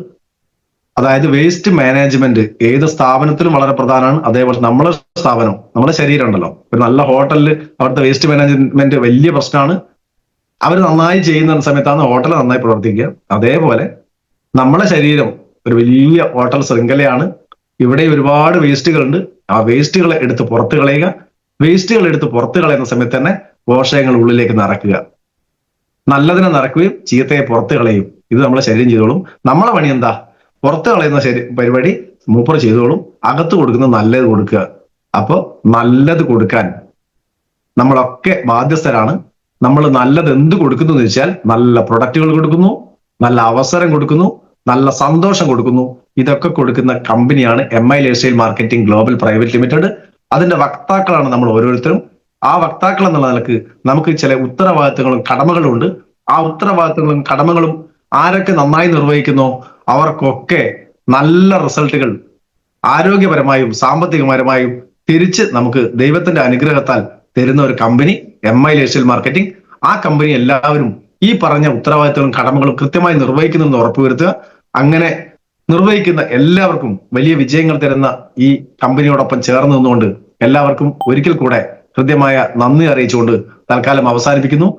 അതായത് വേസ്റ്റ് മാനേജ്മെന്റ് ഏത് സ്ഥാപനത്തിലും വളരെ പ്രധാനമാണ്. അതേപോലെ നമ്മളെ സ്ഥാപനം, നമ്മുടെ ശരീരം ഉണ്ടല്ലോ, ഒരു നല്ല ഹോട്ടലിൽ അവിടുത്തെ വേസ്റ്റ് മാനേജ്മെന്റ് വലിയ പ്രശ്നമാണ്. അവർ നന്നായി ചെയ്യുന്ന സമയത്താണ് ഹോട്ടൽ നന്നായി പ്രവർത്തിക്കുക. അതേപോലെ നമ്മളെ ശരീരം ഒരു വലിയ ഹോട്ടൽ ശൃംഖലയാണ്. ഇവിടെ ഒരുപാട് വേസ്റ്റുകളുണ്ട്. ആ വേസ്റ്റുകളെ എടുത്ത് പുറത്ത് കളയുക. വേസ്റ്റുകൾ എടുത്ത് പുറത്ത് കളയുന്ന സമയത്ത് തന്നെ പോഷകങ്ങൾ ഉള്ളിലേക്ക് നിറയ്ക്കുക. നല്ലതിനെ നിറയ്ക്കുകയും ചീത്തയെ പുറത്ത് കളയും. ഇത് നമ്മളെ ശരീരം ചെയ്തോളും. നമ്മളെ പണി എന്താ? പുറത്ത് കളയുന്ന പരിപാടി മൂപ്പർ ചെയ്തോളും. അകത്ത് കൊടുക്കുന്നത് നല്ലത് കൊടുക്കുക. അപ്പൊ നല്ലത് കൊടുക്കാൻ നമ്മളൊക്കെ ബാധ്യസ്ഥരാണ്. നമ്മൾ നല്ലത് എന്ത് കൊടുക്കുന്നു എന്ന് വെച്ചാൽ നല്ല പ്രൊഡക്റ്റുകൾ കൊടുക്കുന്നു, നല്ല അവസരം കൊടുക്കുന്നു, നല്ല സന്തോഷം കൊടുക്കുന്നു. ഇതൊക്കെ കൊടുക്കുന്ന കമ്പനിയാണ് MI lifestyle marketing global private limited. അതിന്റെ വക്താക്കളാണ് നമ്മൾ ഓരോരുത്തരും. ആ വക്താക്കൾ എന്നുള്ള നിലക്ക് നമുക്ക് ചില ഉത്തരവാദിത്തങ്ങളും കടമകളും ഉണ്ട്. ആ ഉത്തരവാദിത്തങ്ങളും കടമകളും ആരൊക്കെ നന്നായി നിർവഹിക്കുന്നോ അവർക്കൊക്കെ നല്ല റിസൾട്ടുകൾ ആരോഗ്യപരമായും സാമ്പത്തികപരമായും തിരിച്ച് നമുക്ക് ദൈവത്തിന്റെ അനുഗ്രഹത്താൽ തരുന്ന ഒരു കമ്പനി MI ലൈഫ്സ്റ്റൈൽ മാർക്കറ്റിംഗ്. ആ കമ്പനി എല്ലാവരും ഈ പറഞ്ഞ ഉത്തരവാദിത്തങ്ങളും കടമകളും കൃത്യമായി നിർവഹിക്കുന്നെന്ന് ഉറപ്പുവരുത്തുക. അങ്ങനെ നിർവഹിക്കുന്ന എല്ലാവർക്കും വലിയ വിജയങ്ങൾ തരുന്ന ഈ കമ്പനിയോടൊപ്പം ചേർന്ന് നിന്നുകൊണ്ട് എല്ലാവർക്കും ഒരിക്കൽ കൂടെ ഹൃദ്യമായ നന്ദി അറിയിച്ചുകൊണ്ട് തൽക്കാലം അവസാനിപ്പിക്കുന്നു.